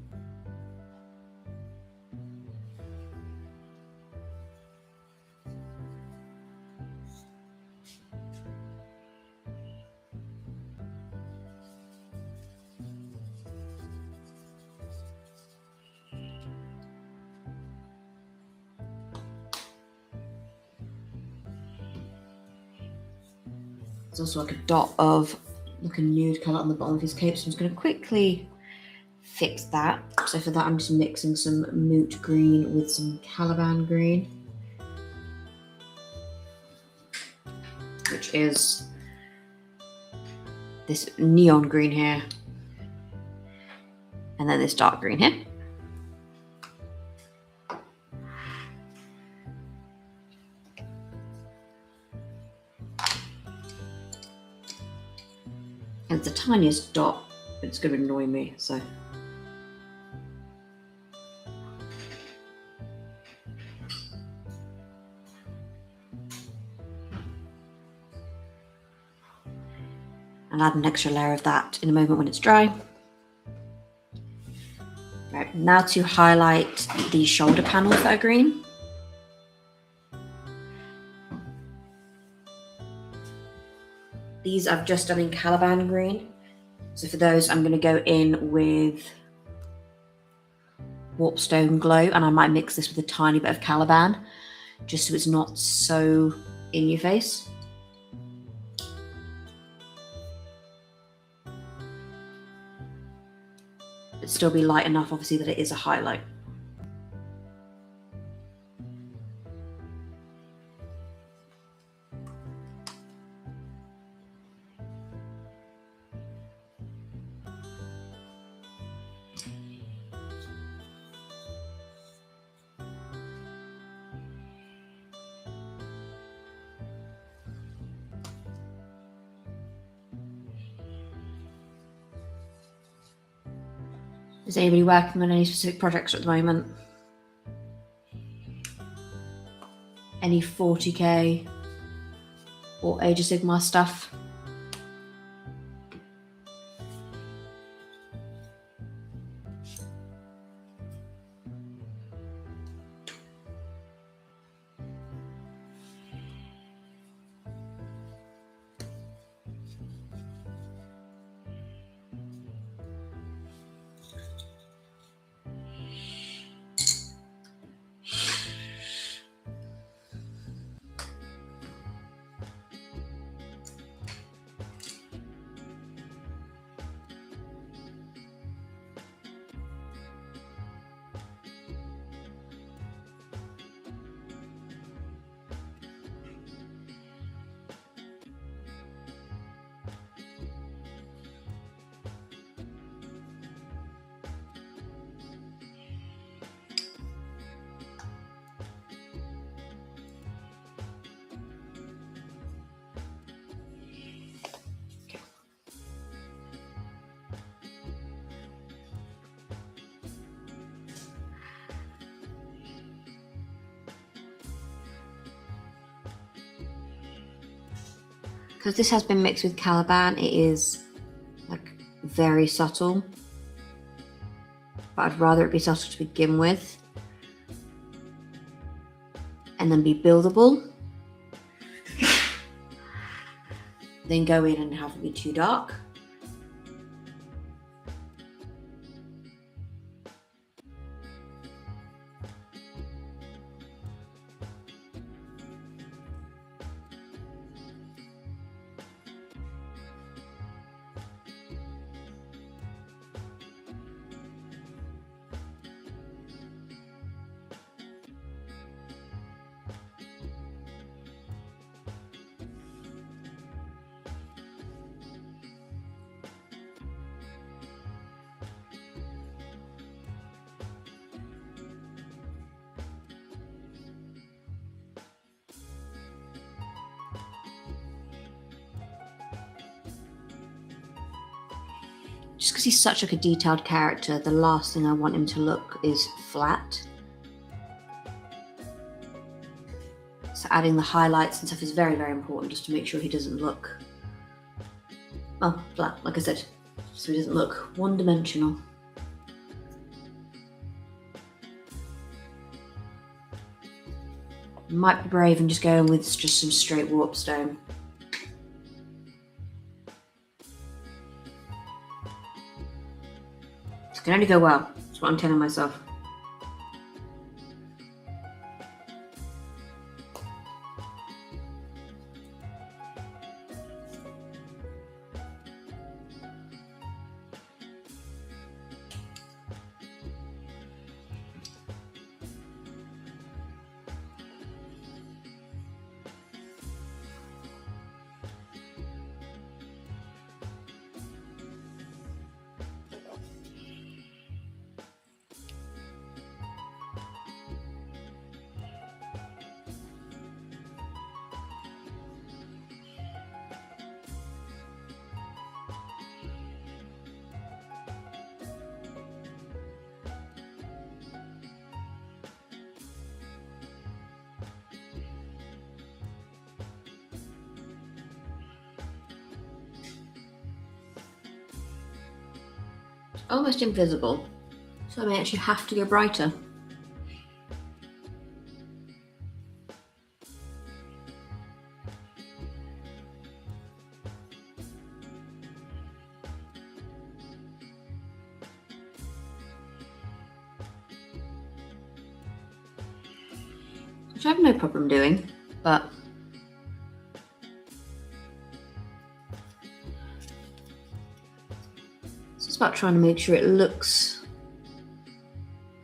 There's also like a dot of like a nude colour on the bottom of his cape, so I'm just going to quickly fix that. So for that, I'm just mixing some moot green with some Caliban green, which is this neon green here, and then this dark green here. And it's the tiniest dot, but it's going to annoy me, so. I'll add an extra layer of that in a moment when it's dry. Right, now to highlight the shoulder panels that are green. These I've just done in Caliban green. So for those, I'm going to go in with Warpstone Glow, and I might mix this with a tiny bit of Caliban, just so it's not so in your face. But still be light enough, obviously, that it is a highlight. Is anybody working on any specific projects at the moment? Any 40k or Age of Sigmar stuff? Because this has been mixed with Caliban, it is like very subtle. But I'd rather it be subtle to begin with and then be buildable than go in and have it be too dark. Just because he's such like a detailed character, the last thing I want him to look is flat. So adding the highlights and stuff is very, very important just to make sure he doesn't look, well, flat, like I said, so he doesn't look one-dimensional. Might be brave and just go in with just some straight warp stone. It can only go well. That's what I'm telling myself. Almost invisible, so I may actually have to go brighter. Which I have no problem doing, but it's about trying to make sure it looks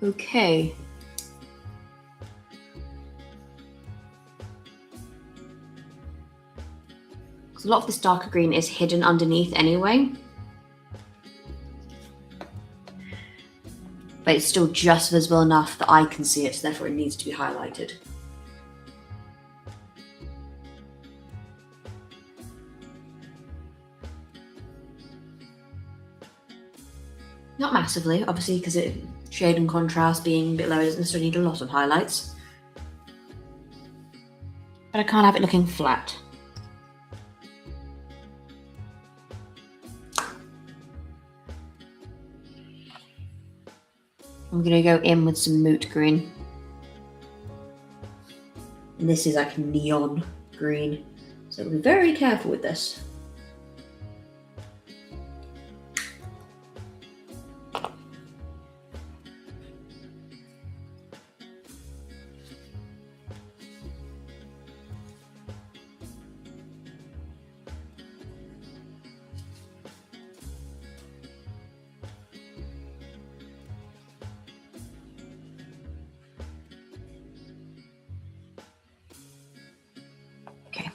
okay. Because a lot of this darker green is hidden underneath anyway. But it's still just visible enough that I can see it, so therefore it needs to be highlighted. Not massively, obviously, because shade and contrast being a bit lower doesn't necessarily need a lot of highlights. But I can't have it looking flat. I'm going to go in with some moot green. And this is like neon green, so be very careful with this. Okay.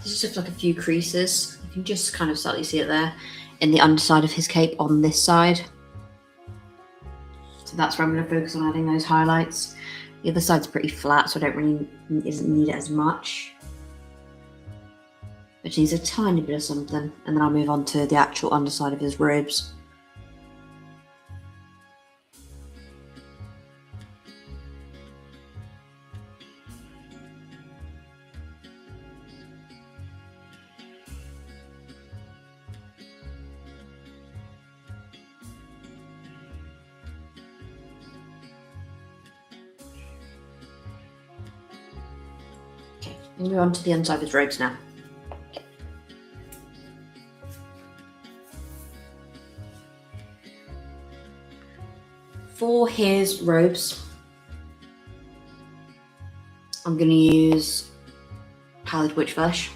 This is just like a few creases. You can just kind of slightly see it there in the underside of his cape on this side. So that's where I'm going to focus on adding those highlights. The other side's pretty flat, so I don't really need it as much. It needs a tiny bit of something, and then I'll move on to the actual underside of his robes. Okay, we'll move on to the underside of his robes now. For his robes, I'm going to use Pallid Witch Flesh.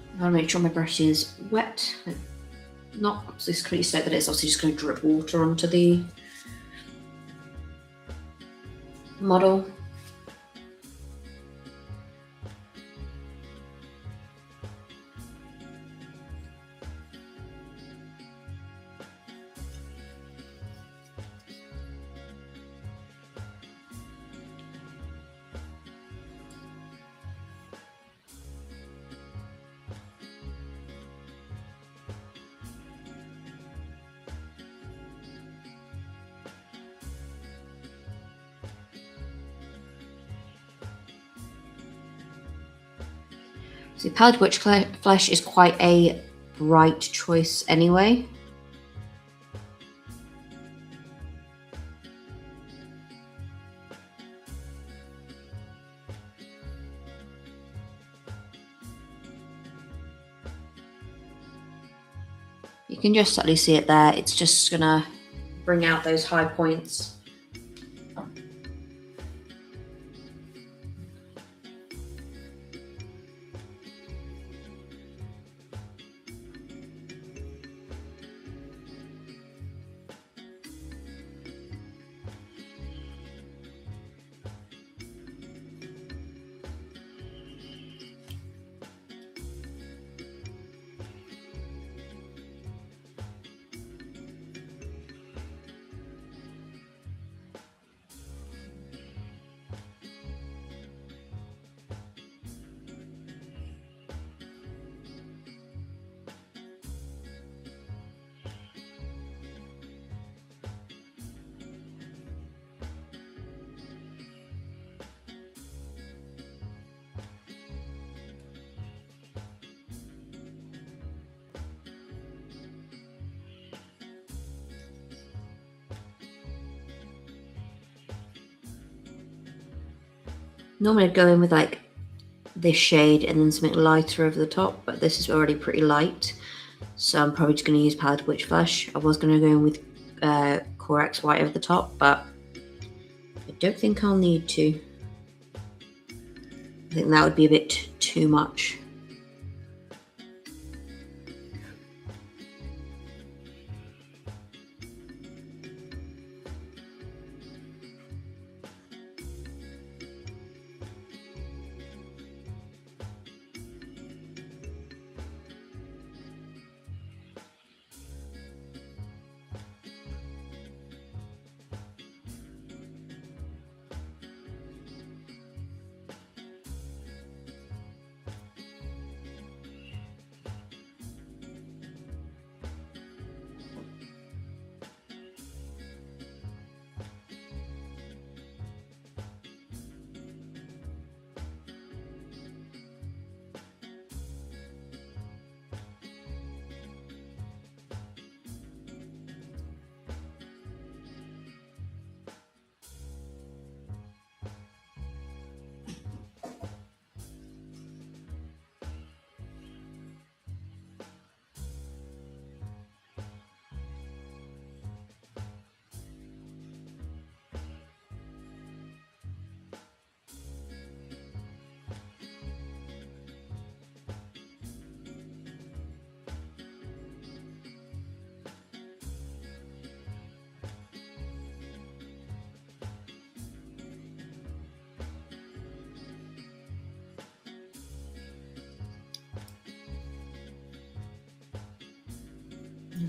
I want to make sure my brush is wet. Not obviously so that it's obviously just going to drip water onto the model. So Pallid Witch Flesh is quite a bright choice anyway. You can just subtly see it there. It's just gonna bring out those high points. Normally I'd go in with like this shade and then something lighter over the top, but this is already pretty light, so I'm probably just going to use Palette Witch Flush. I was going to go in with Corex White over the top, but I don't think I'll need to. I think that would be a bit too much.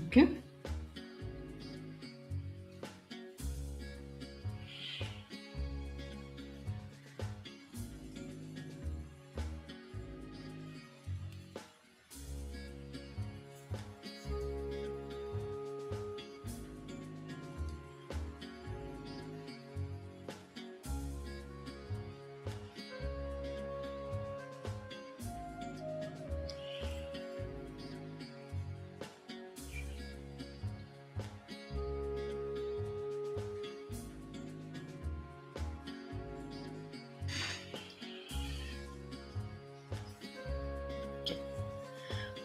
Okay.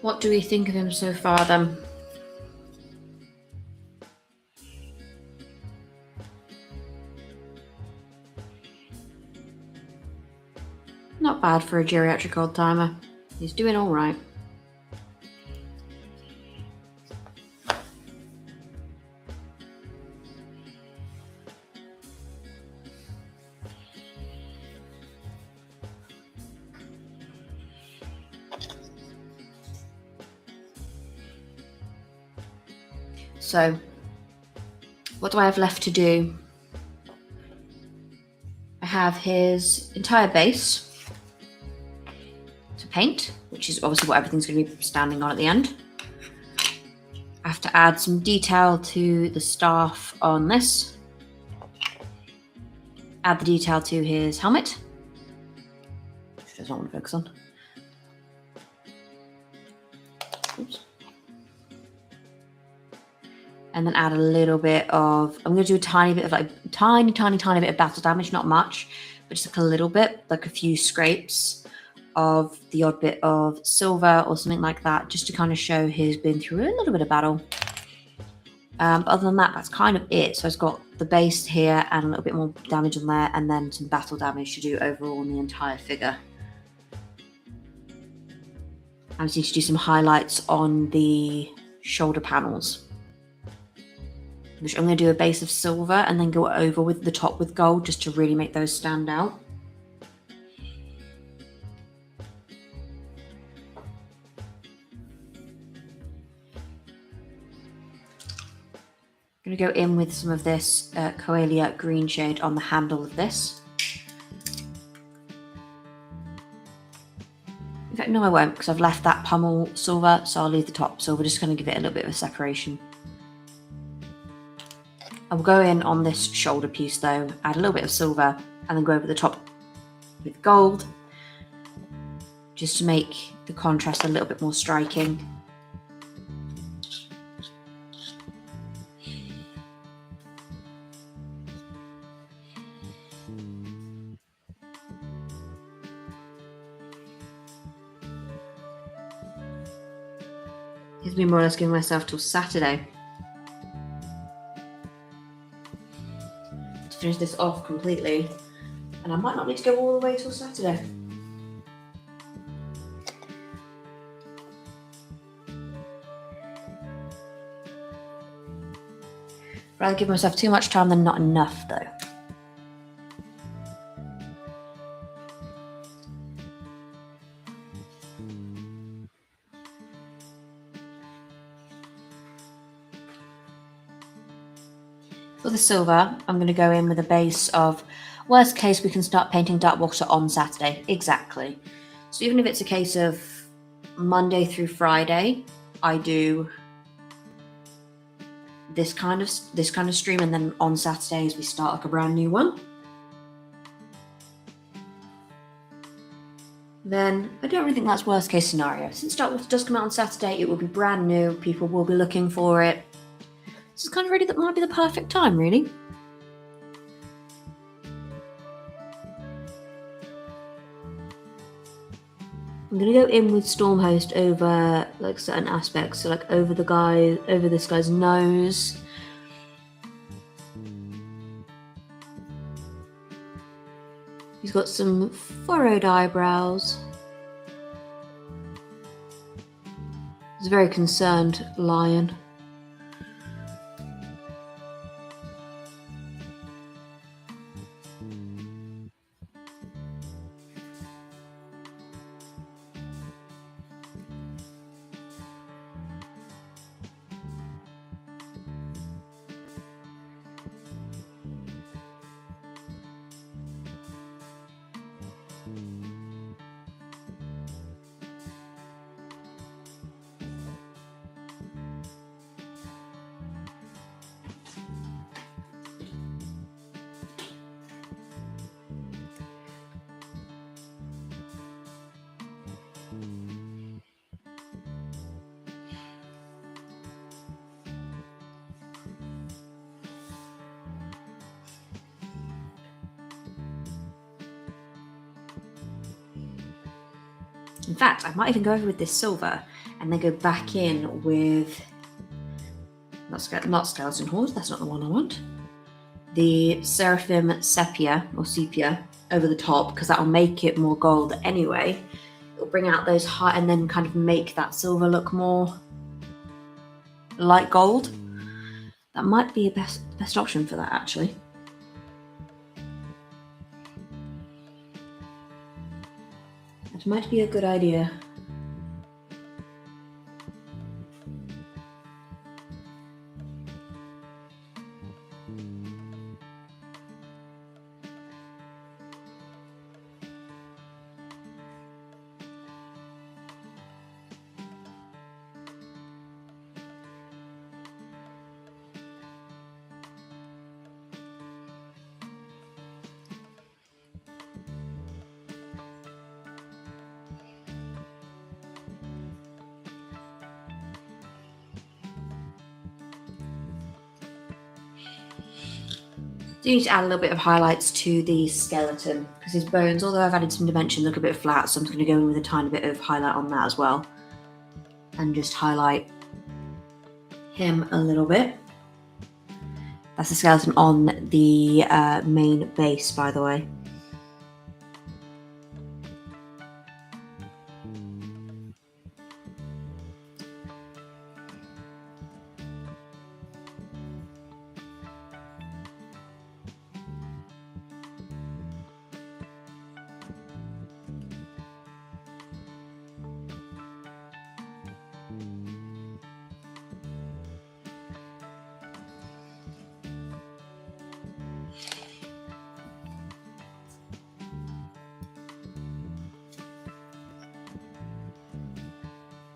What do we think of him so far then? Not bad for a geriatric old timer. He's doing all right. So, what do I have left to do? I have his entire base to paint, which is obviously what everything's going to be standing on at the end. I have to add some detail to the staff on this. Add the detail to his helmet, which does not want to focus on. Oops. And then add a little bit of, I'm going to do a tiny bit of like, tiny bit of battle damage, not much, but just like a little bit, like a few scrapes of the odd bit of silver or something like that, just to kind of show he's been through a little bit of battle. But other than that, that's kind of it. So it's got the base here and a little bit more damage on there, and then some battle damage to do overall on the entire figure. I just need to do some highlights on the shoulder panels, which I'm going to do a base of silver and then go over with the top with gold just to really make those stand out. I'm going to go in with some of this Coelia green shade on the handle of this. In fact, no I won't, because I've left that pommel silver, so I'll leave the top silver, just going to give it a little bit of a separation. I will go in on this shoulder piece though, add a little bit of silver, and then go over the top with gold, just to make the contrast a little bit more striking. Gives me more or less giving myself till Saturday to finish this off completely, and I might not need to go all the way till Saturday. Rather give myself too much time than not enough though. For the silver, I'm going to go in with a base of, worst case, we can start painting dark water on Saturday. Exactly. So even if it's a case of Monday through Friday, I do this kind of stream, and then on Saturdays we start like a brand new one. Then I don't really think that's worst case scenario. Since dark water does come out on Saturday, it will be brand new. People will be looking for it. This is kind of really, that might be the perfect time, really. I'm gonna go in with Stormhost over like certain aspects, so like over this guy's nose. He's got some furrowed eyebrows. He's a very concerned lion. In fact, I might even go over with this silver and then go back in with, not Skeleton Horde, that's not the one I want. The Seraphim Sepia, or Sepia, over the top, because that'll make it more gold anyway. It'll bring out those high, and then kind of make that silver look more like gold. That might be a best option for that, actually. That might be a good idea. Do need to add a little bit of highlights to the skeleton because his bones, although I've added some dimension, look a bit flat, so I'm just going to go in with a tiny bit of highlight on that as well. And just highlight him a little bit. That's the skeleton on the main base, by the way.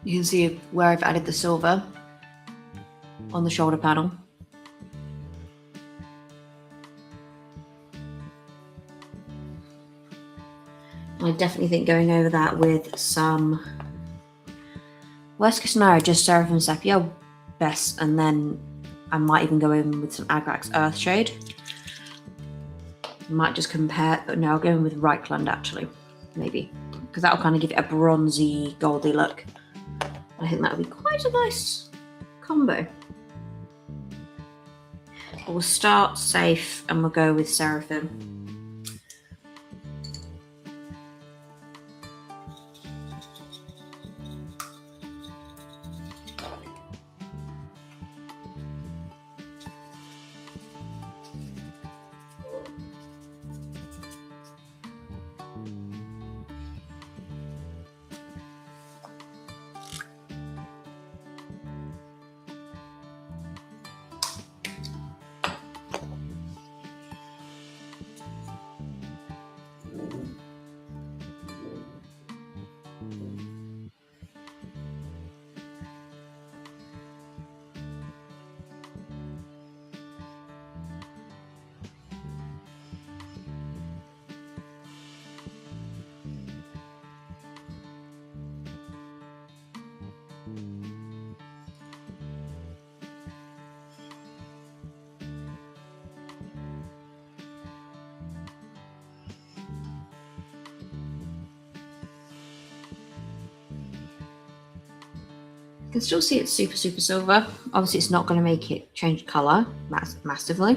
You can see where I've added the silver on the shoulder panel. I definitely think going over that with some worst case scenario, just Seraphim Sepia best, and then I might even go in with some Agrax Earthshade. Might just compare, no, I'll go in with Reichland actually, maybe, because that'll kind of give it a bronzy, goldy look. I think that'll be quite a nice combo. But we'll start safe and we'll go with Seraphim. You can still see it's super silver. Obviously it's not going to make it change colour massively.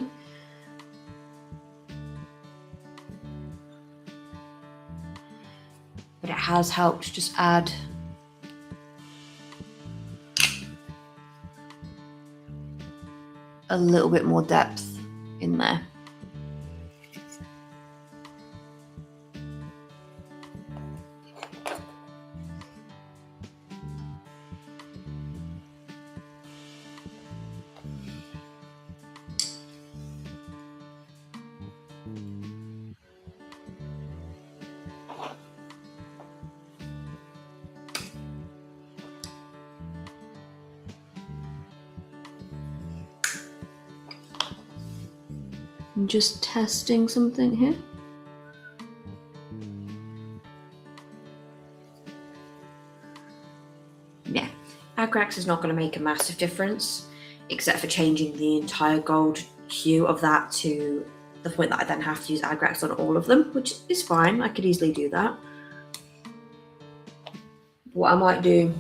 But it has helped just add a little bit more depth in there. I'm just testing something here. Yeah, Agrax is not going to make a massive difference, except for changing the entire gold hue of that to the point that I then have to use Agrax on all of them, which is fine. I could easily do that. What I might do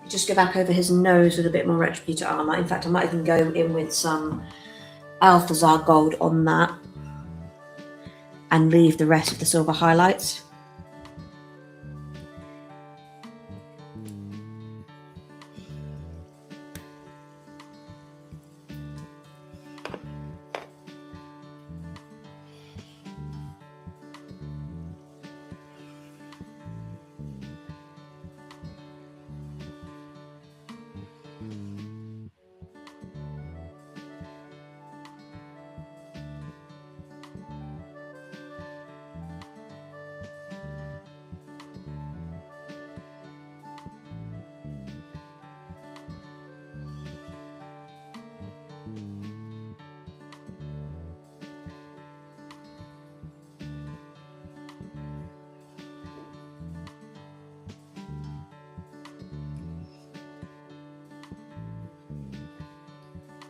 is just go back over his nose with a bit more Retributor armor. In fact, I might even go in with some Althazar gold on that and leave the rest of the silver highlights.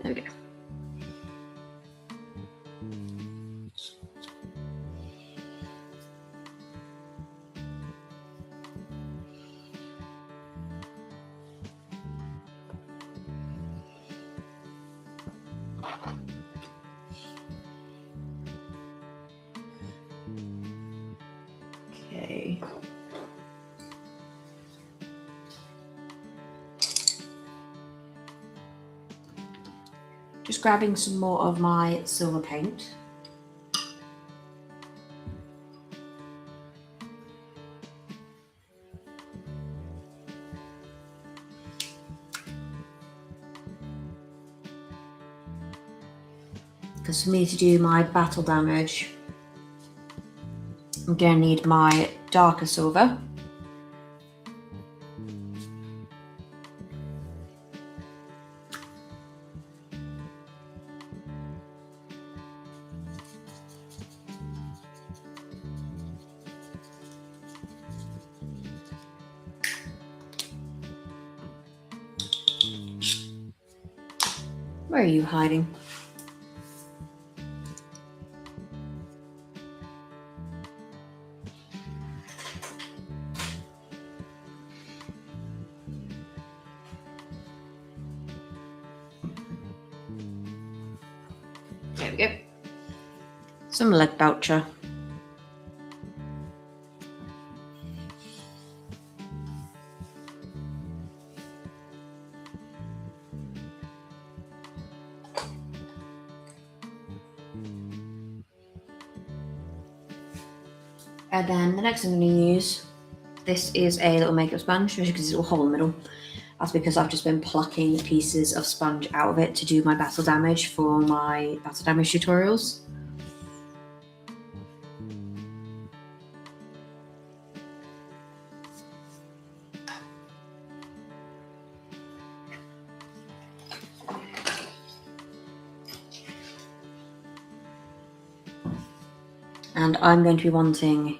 There we go. Okay. Just grabbing some more of my silver paint. Because for me to do my battle damage, I'm going to need my darker silver. Where are you hiding? There we go. Some lead belcher. And then the next thing I'm going to use, this is a little makeup sponge, as you can see, a little hole in the middle. That's because I've just been plucking pieces of sponge out of it to do my battle damage for my battle damage tutorials. And I'm going to be wanting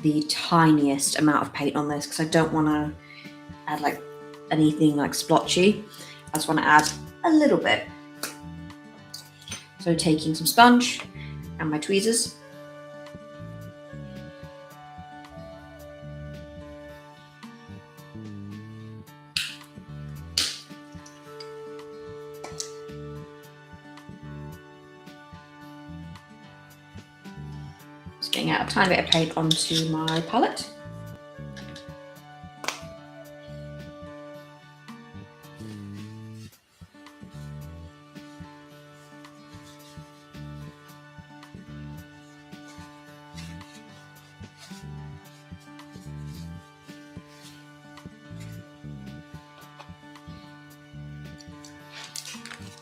the tiniest amount of paint on this because I don't want to add like anything like splotchy. I just want to add a little bit. So taking some sponge and my tweezers. Just getting out a tiny bit of paint onto my palette.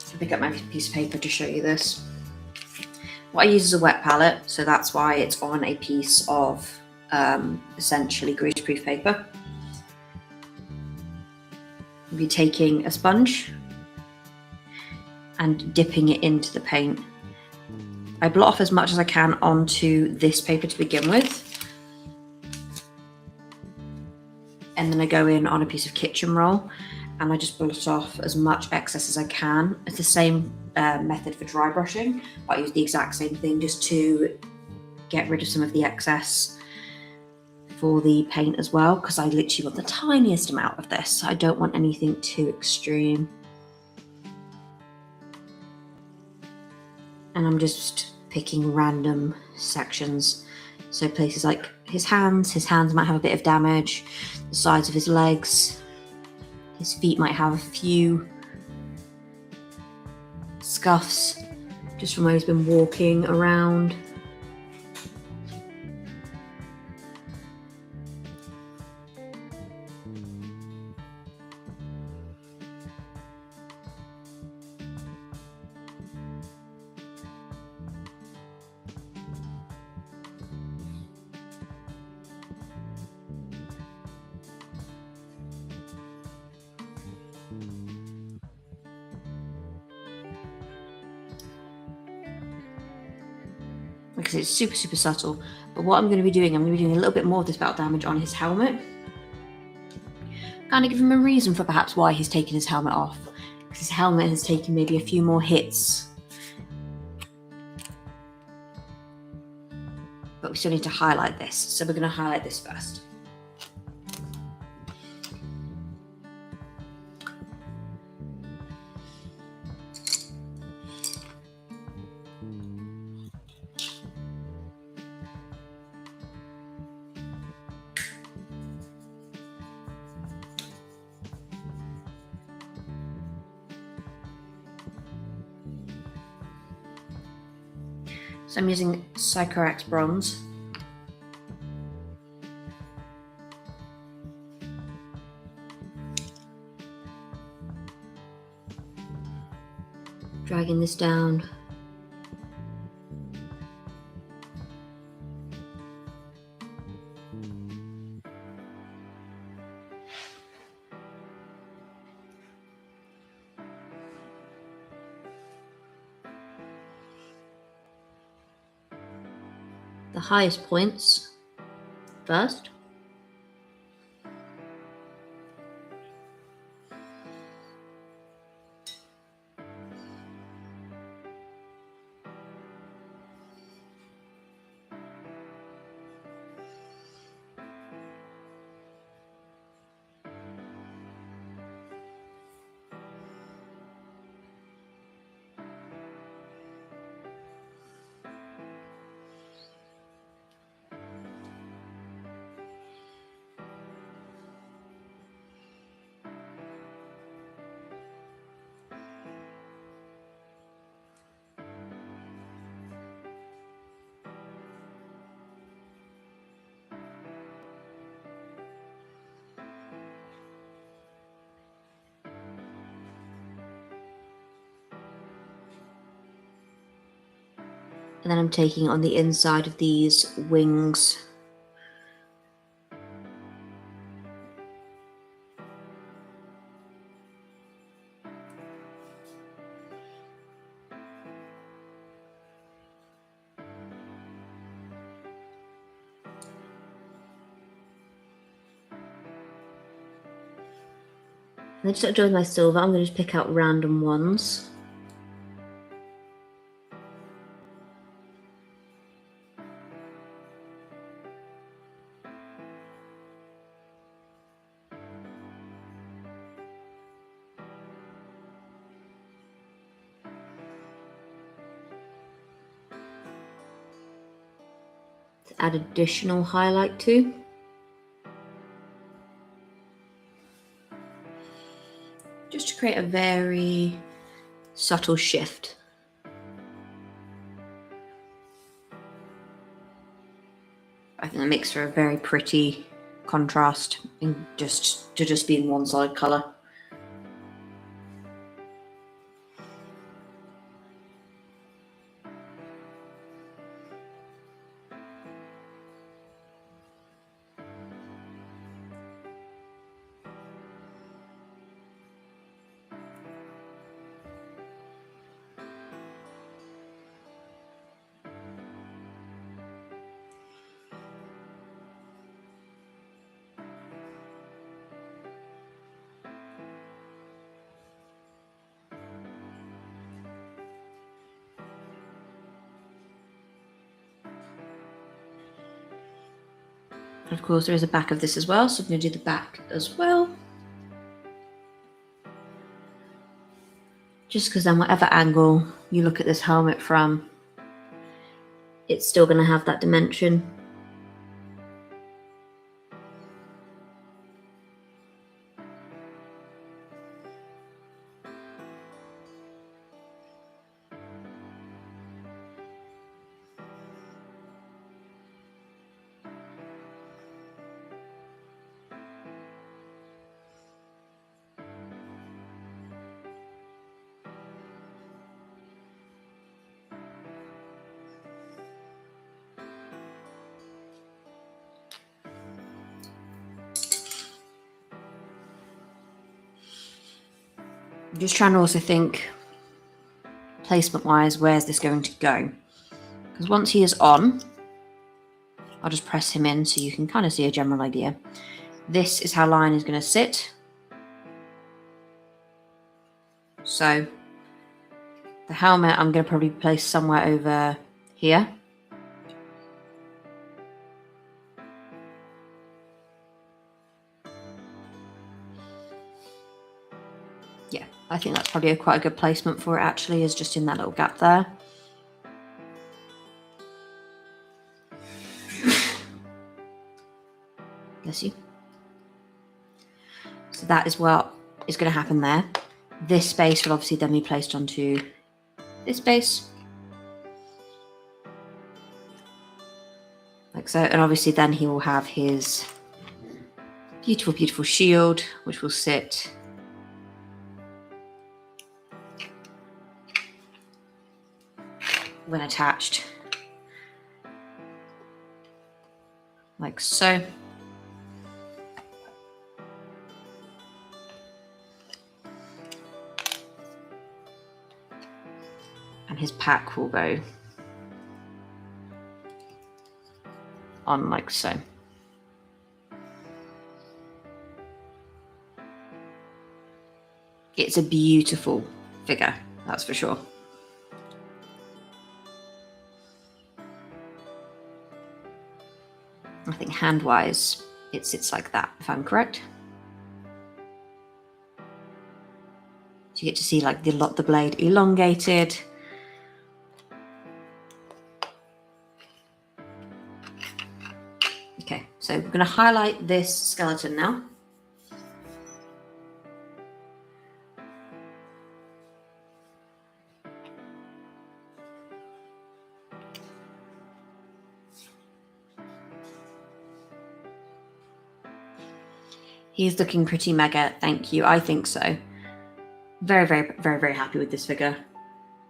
I'll pick up my piece of paper to show you this. What I use is a wet palette, so that's why it's on a piece of essentially greaseproof paper. I'll be taking a sponge and dipping it into the paint. I blot off as much as I can onto this paper to begin with. And then I go in on a piece of kitchen roll and I just blot off as much excess as I can. It's the same method for dry brushing, but I use the exact same thing just to get rid of some of the excess for the paint as well, because I literally want the tiniest amount of this. I don't want anything too extreme. And I'm just picking random sections. So places like his hands might have a bit of damage, the sides of his legs, his feet might have a few scuffs just from where he's been walking around. Like I said, it's super subtle, but what I'm going to be doing, I'm going to be doing a little bit more of this battle damage on his helmet. Kind of give him a reason for perhaps why he's taken his helmet off, because his helmet has taken maybe a few more hits. But we still need to highlight this, so we're going to highlight this first. So I'm using Sycorax bronze. Dragging this down. The highest points first. And then I'm taking on the inside of these wings. And then just like doing my silver, I'm going to just pick out random ones. To add additional highlight to. Just to create a very subtle shift. I think that makes for a very pretty contrast in just being one solid colour. And of course there is a back of this as well, so I'm going to do the back as well. Just because then whatever angle you look at this helmet from, it's still going to have that dimension. I'm just trying to also think placement wise, where's this going to go? Because once he is on, I'll just press him in so you can kind of see a general idea. This is how Lion is going to sit. So the helmet I'm going to probably place somewhere over here. Yeah, I think that's probably quite a good placement for it actually, is just in that little gap there. Bless you. So that is what is going to happen there. This space will obviously then be placed onto this space. like so. And obviously then he will have his beautiful, beautiful shield, which will sit when attached, like so. And his pack will go on like so. It's a beautiful figure, that's for sure. I think hand-wise, it sits like that, if I'm correct. So you get to see like the blade elongated. Okay, so we're going to highlight this skeleton now. He's looking pretty mega, thank you. I think so. Very, very, very, very happy with this figure.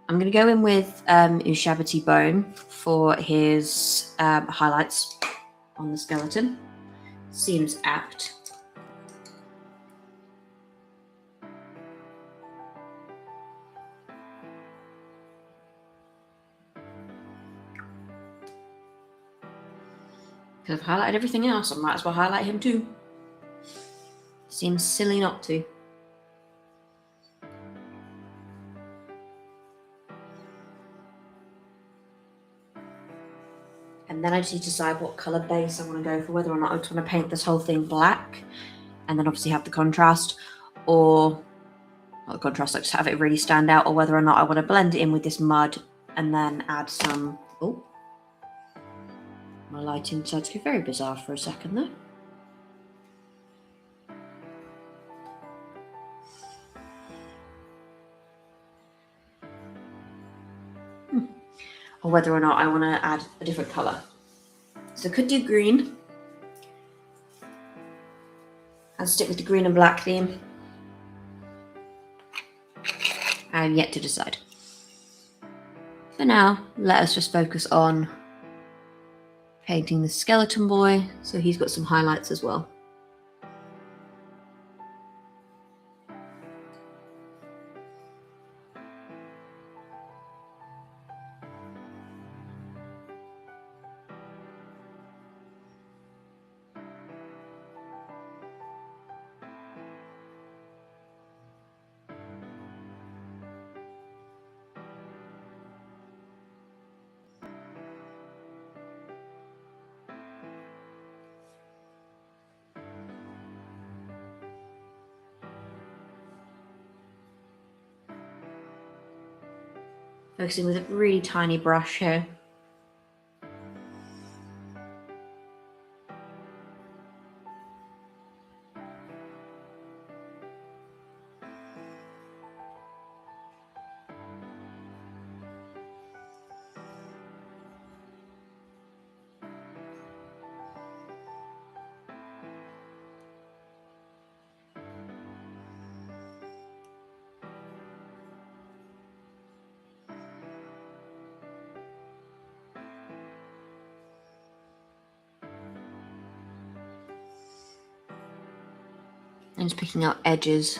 I'm going to go in with Ushabti Bone for his highlights on the skeleton. Seems apt. Because I've highlighted everything else, I might as well highlight him too. Seems silly not to. And then I just need to decide what colour base I want to go for, whether or not I just want to paint this whole thing black and then obviously have the contrast, or not the contrast, like just have it really stand out, or whether or not I want to blend it in with this mud and then add some... Oh, my lighting decided to go very bizarre for a second there. Or whether or not I want to add a different colour. So I could do green. I'll stick with the green and black theme. I'm yet to decide. For now, let us just focus on painting the skeleton boy, so he's got some highlights as well. Focusing with a really tiny brush here. And just picking out edges.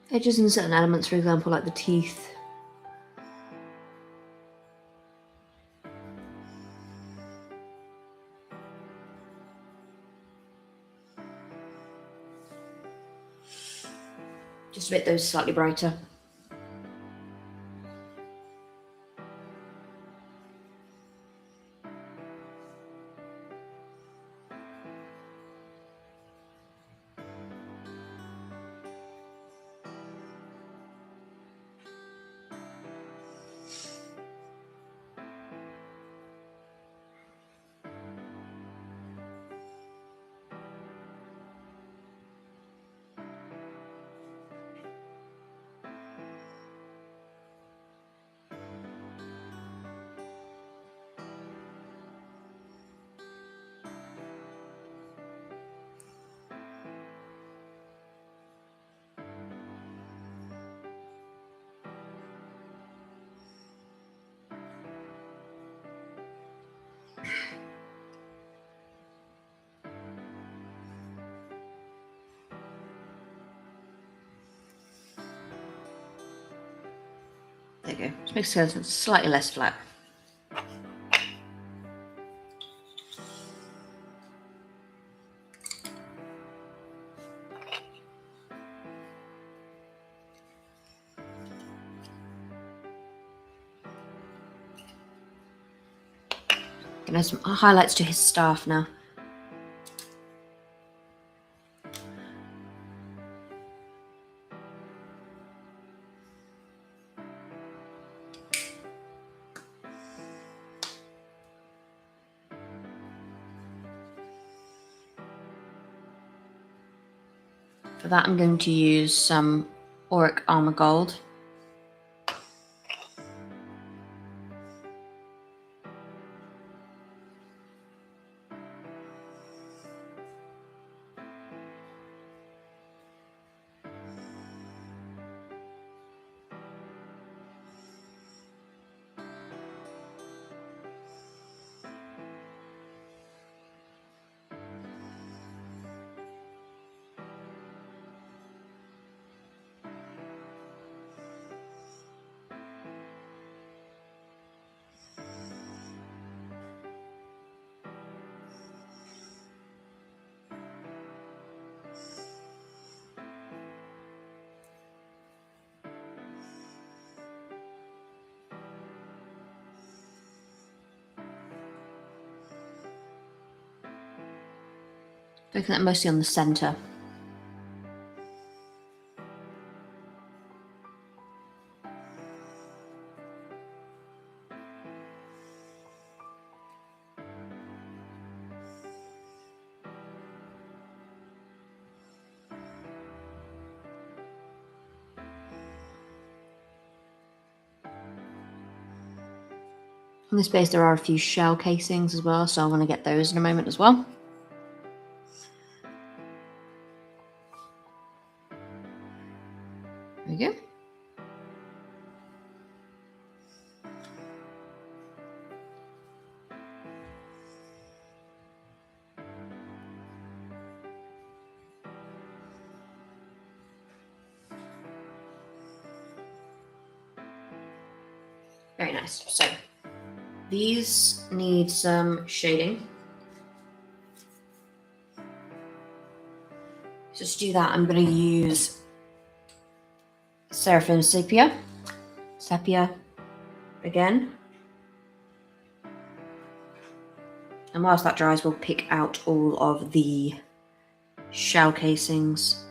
Edges in certain elements, for example, like the teeth. Just to make those slightly brighter. There you go. Just makes it slightly less flat. Gonna add some highlights to his staff now. For that, I'm going to use some Auric Armor Gold. Focusing that mostly on the centre. On this base there are a few shell casings as well, so I want to get those in a moment as well. There we go. Very nice. So these need some shading. So to do that, I'm going to use Seraphim Sepia again. And whilst that dries, we'll pick out all of the shell casings.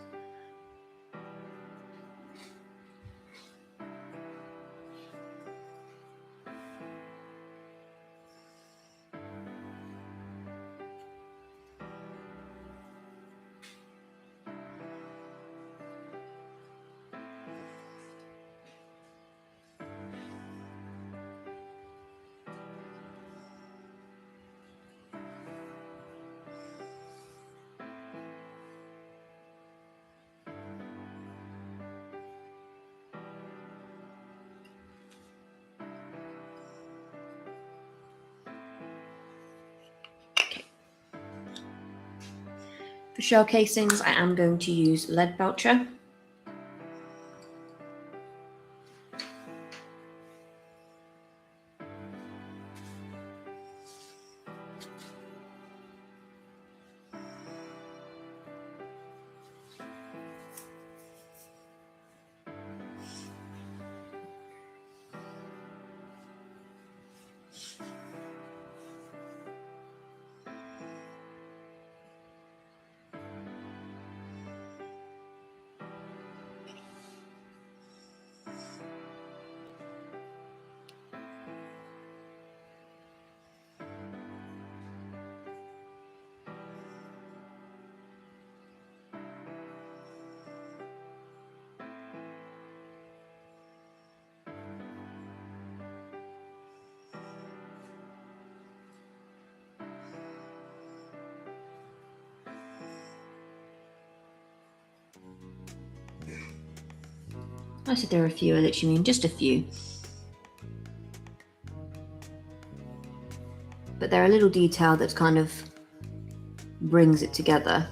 For shell casings, I am going to use lead belcher. I said there are a few, I literally mean just a few. But they're a little detail that kind of brings it together.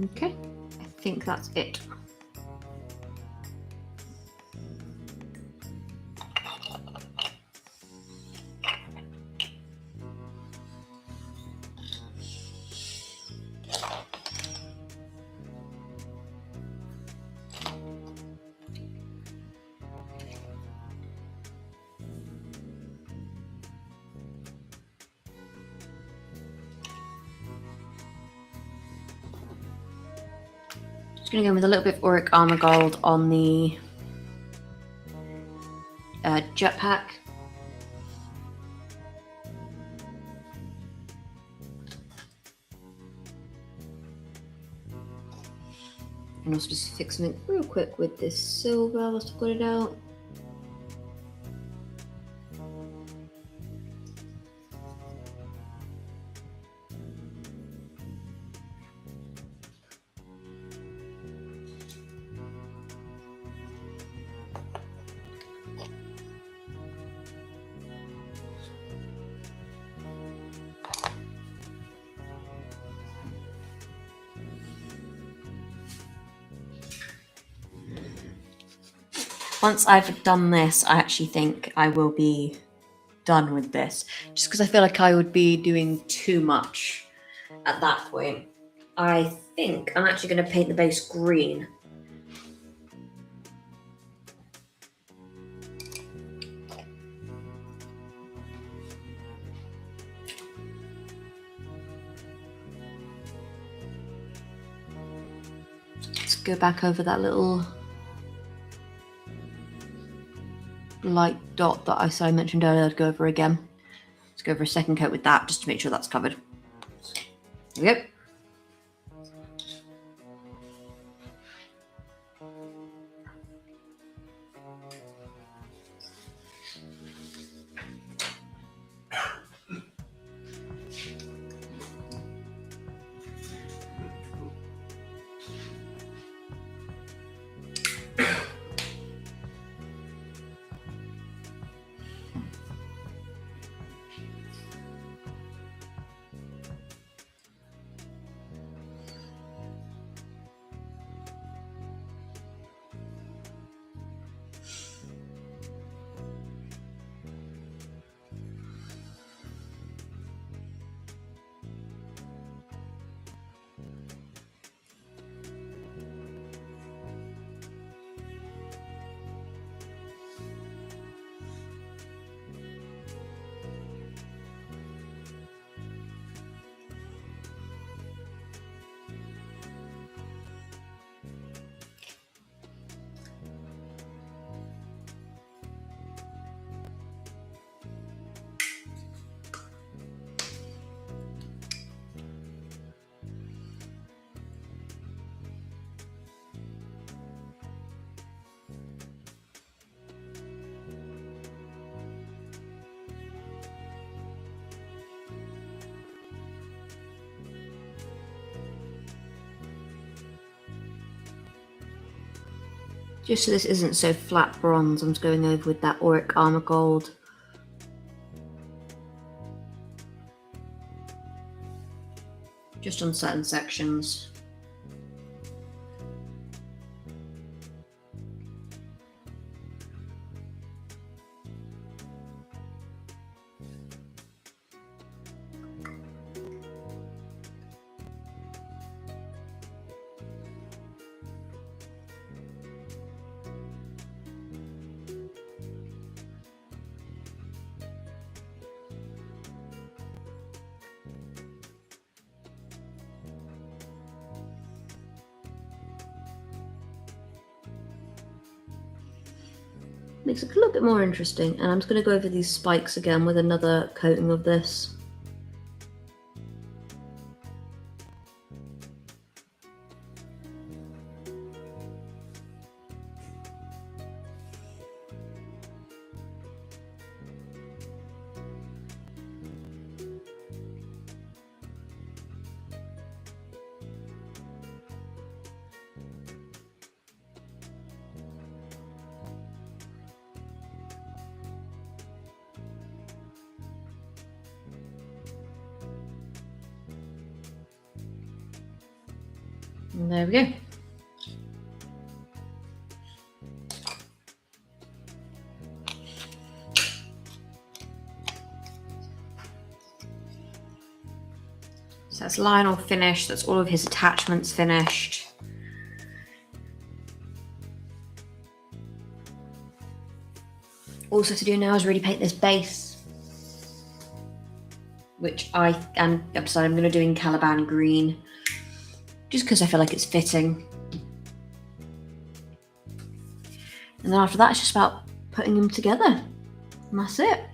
Okay, I think that's it. Just going to go with a little bit of auric armor gold on the jetpack. And also just fix something real quick with this silver whilst I've got it out. Once I've done this, I actually think I will be done with this. Just because I feel like I would be doing too much at that point. I think I'm actually going to paint the base green. Let's go back over that little light dot that I mentioned earlier. I'd go over again. Let's go over a second coat with that just to make sure that's covered. There we go. Just so this isn't so flat bronze, I'm just going over with that auric armor gold. Just on certain sections. Makes it a little bit more interesting, and I'm just going to go over these spikes again with another coating of this. And there we go. So that's Lionel finished. That's all of his attachments finished. Also to do now is really paint this base, which I've decided I'm going to do in Caliban green, just because I feel like it's fitting. And then after that, it's just about putting them together. And that's it.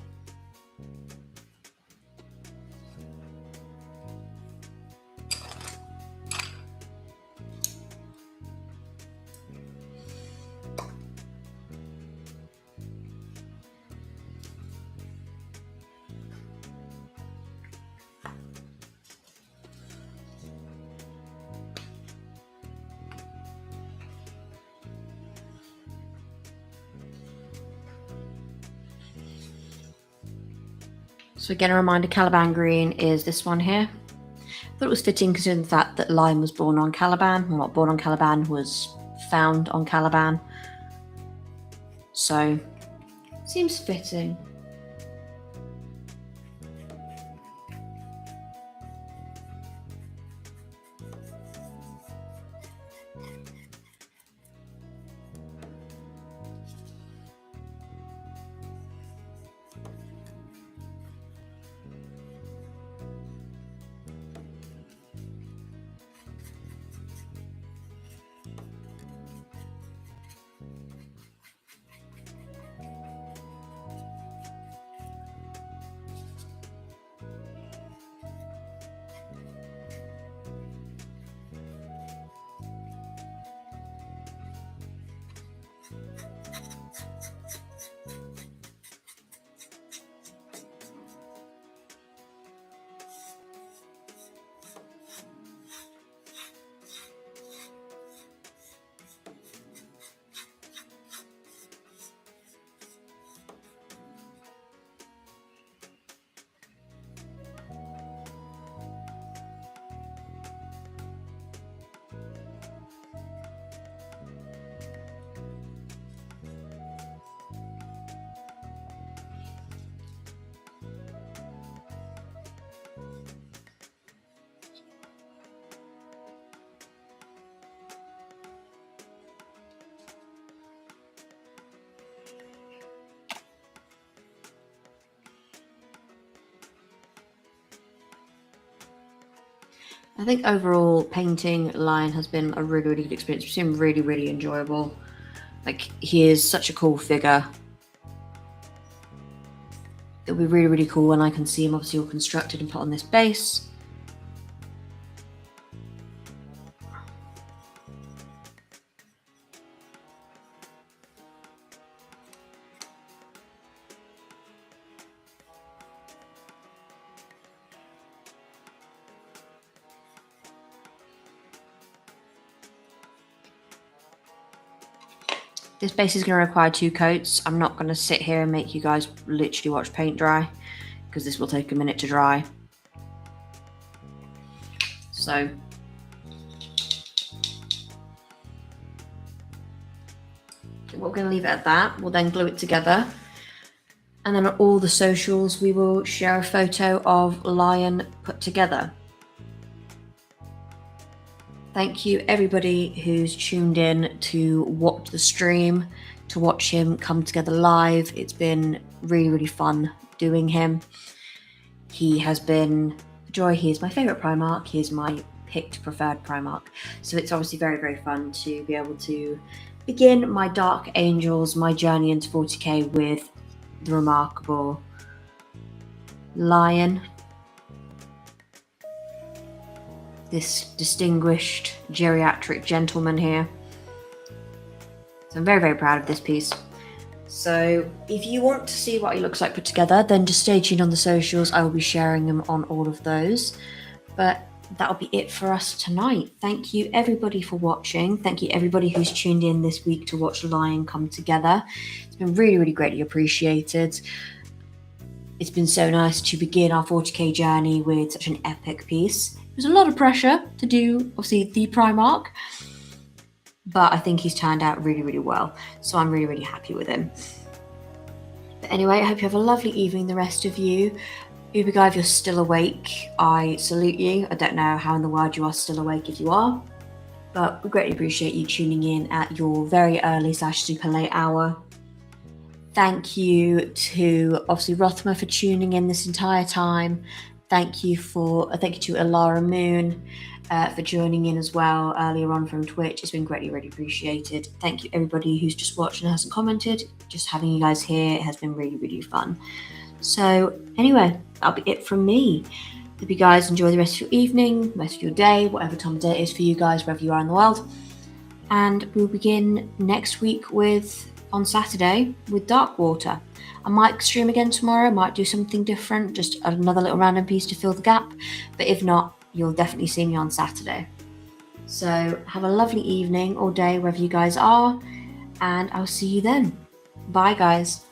So again, a reminder, Caliban green is this one here. I thought it was fitting considering the fact that Lion was born on Caliban. Well, not born on Caliban, was found on Caliban. So, seems fitting. I think overall painting Lion has been a really, really good experience. It's been really, really enjoyable. Like, he is such a cool figure. It'll be really, really cool when I can see him obviously all constructed and put on this base. This base is going to require 2 coats. I'm not going to sit here and make you guys literally watch paint dry, because this will take a minute to dry. So we're going to leave it at that. We'll then glue it together. And then on all the socials, we will share a photo of Lion put together. Thank you everybody who's tuned in to watch the stream, to watch him come together live. It's been really, really fun doing him. He has been a joy. He is my favourite Primarch. He is my picked preferred Primarch. So it's obviously very, very fun to be able to begin my Dark Angels, my journey into 40k with the remarkable Lion. This distinguished geriatric gentleman here. So I'm very, very proud of this piece. So if you want to see what he looks like put together, then just stay tuned on the socials. I will be sharing them on all of those. But that'll be it for us tonight. Thank you everybody for watching. Thank you everybody who's tuned in this week to watch Lion come together. It's been really, really greatly appreciated. It's been so nice to begin our 40k journey with such an epic piece. It was a lot of pressure to do, obviously, the Primarch, but I think he's turned out really, really well. So I'm really, really happy with him. But anyway, I hope you have a lovely evening, the rest of you. Uber guy, if you're still awake, I salute you. I don't know how in the world you are still awake if you are, but we greatly appreciate you tuning in at your very early / super late hour. Thank you to obviously Rothma for tuning in this entire time. Thank you to Alara Moon for joining in as well earlier on from Twitch. It's been greatly, really appreciated. Thank you everybody who's just watched and hasn't commented. Just having you guys here has been really, really fun. So anyway, that'll be it from me. Hope you guys enjoy the rest of your evening, the rest of your day, whatever time of day it is for you guys, wherever you are in the world. And we'll begin next week on Saturday with Darkwater. I might stream again tomorrow, might do something different, just another little random piece to fill the gap. But if not, you'll definitely see me on Saturday. So have a lovely evening or day wherever you guys are, and I'll see you then. Bye guys.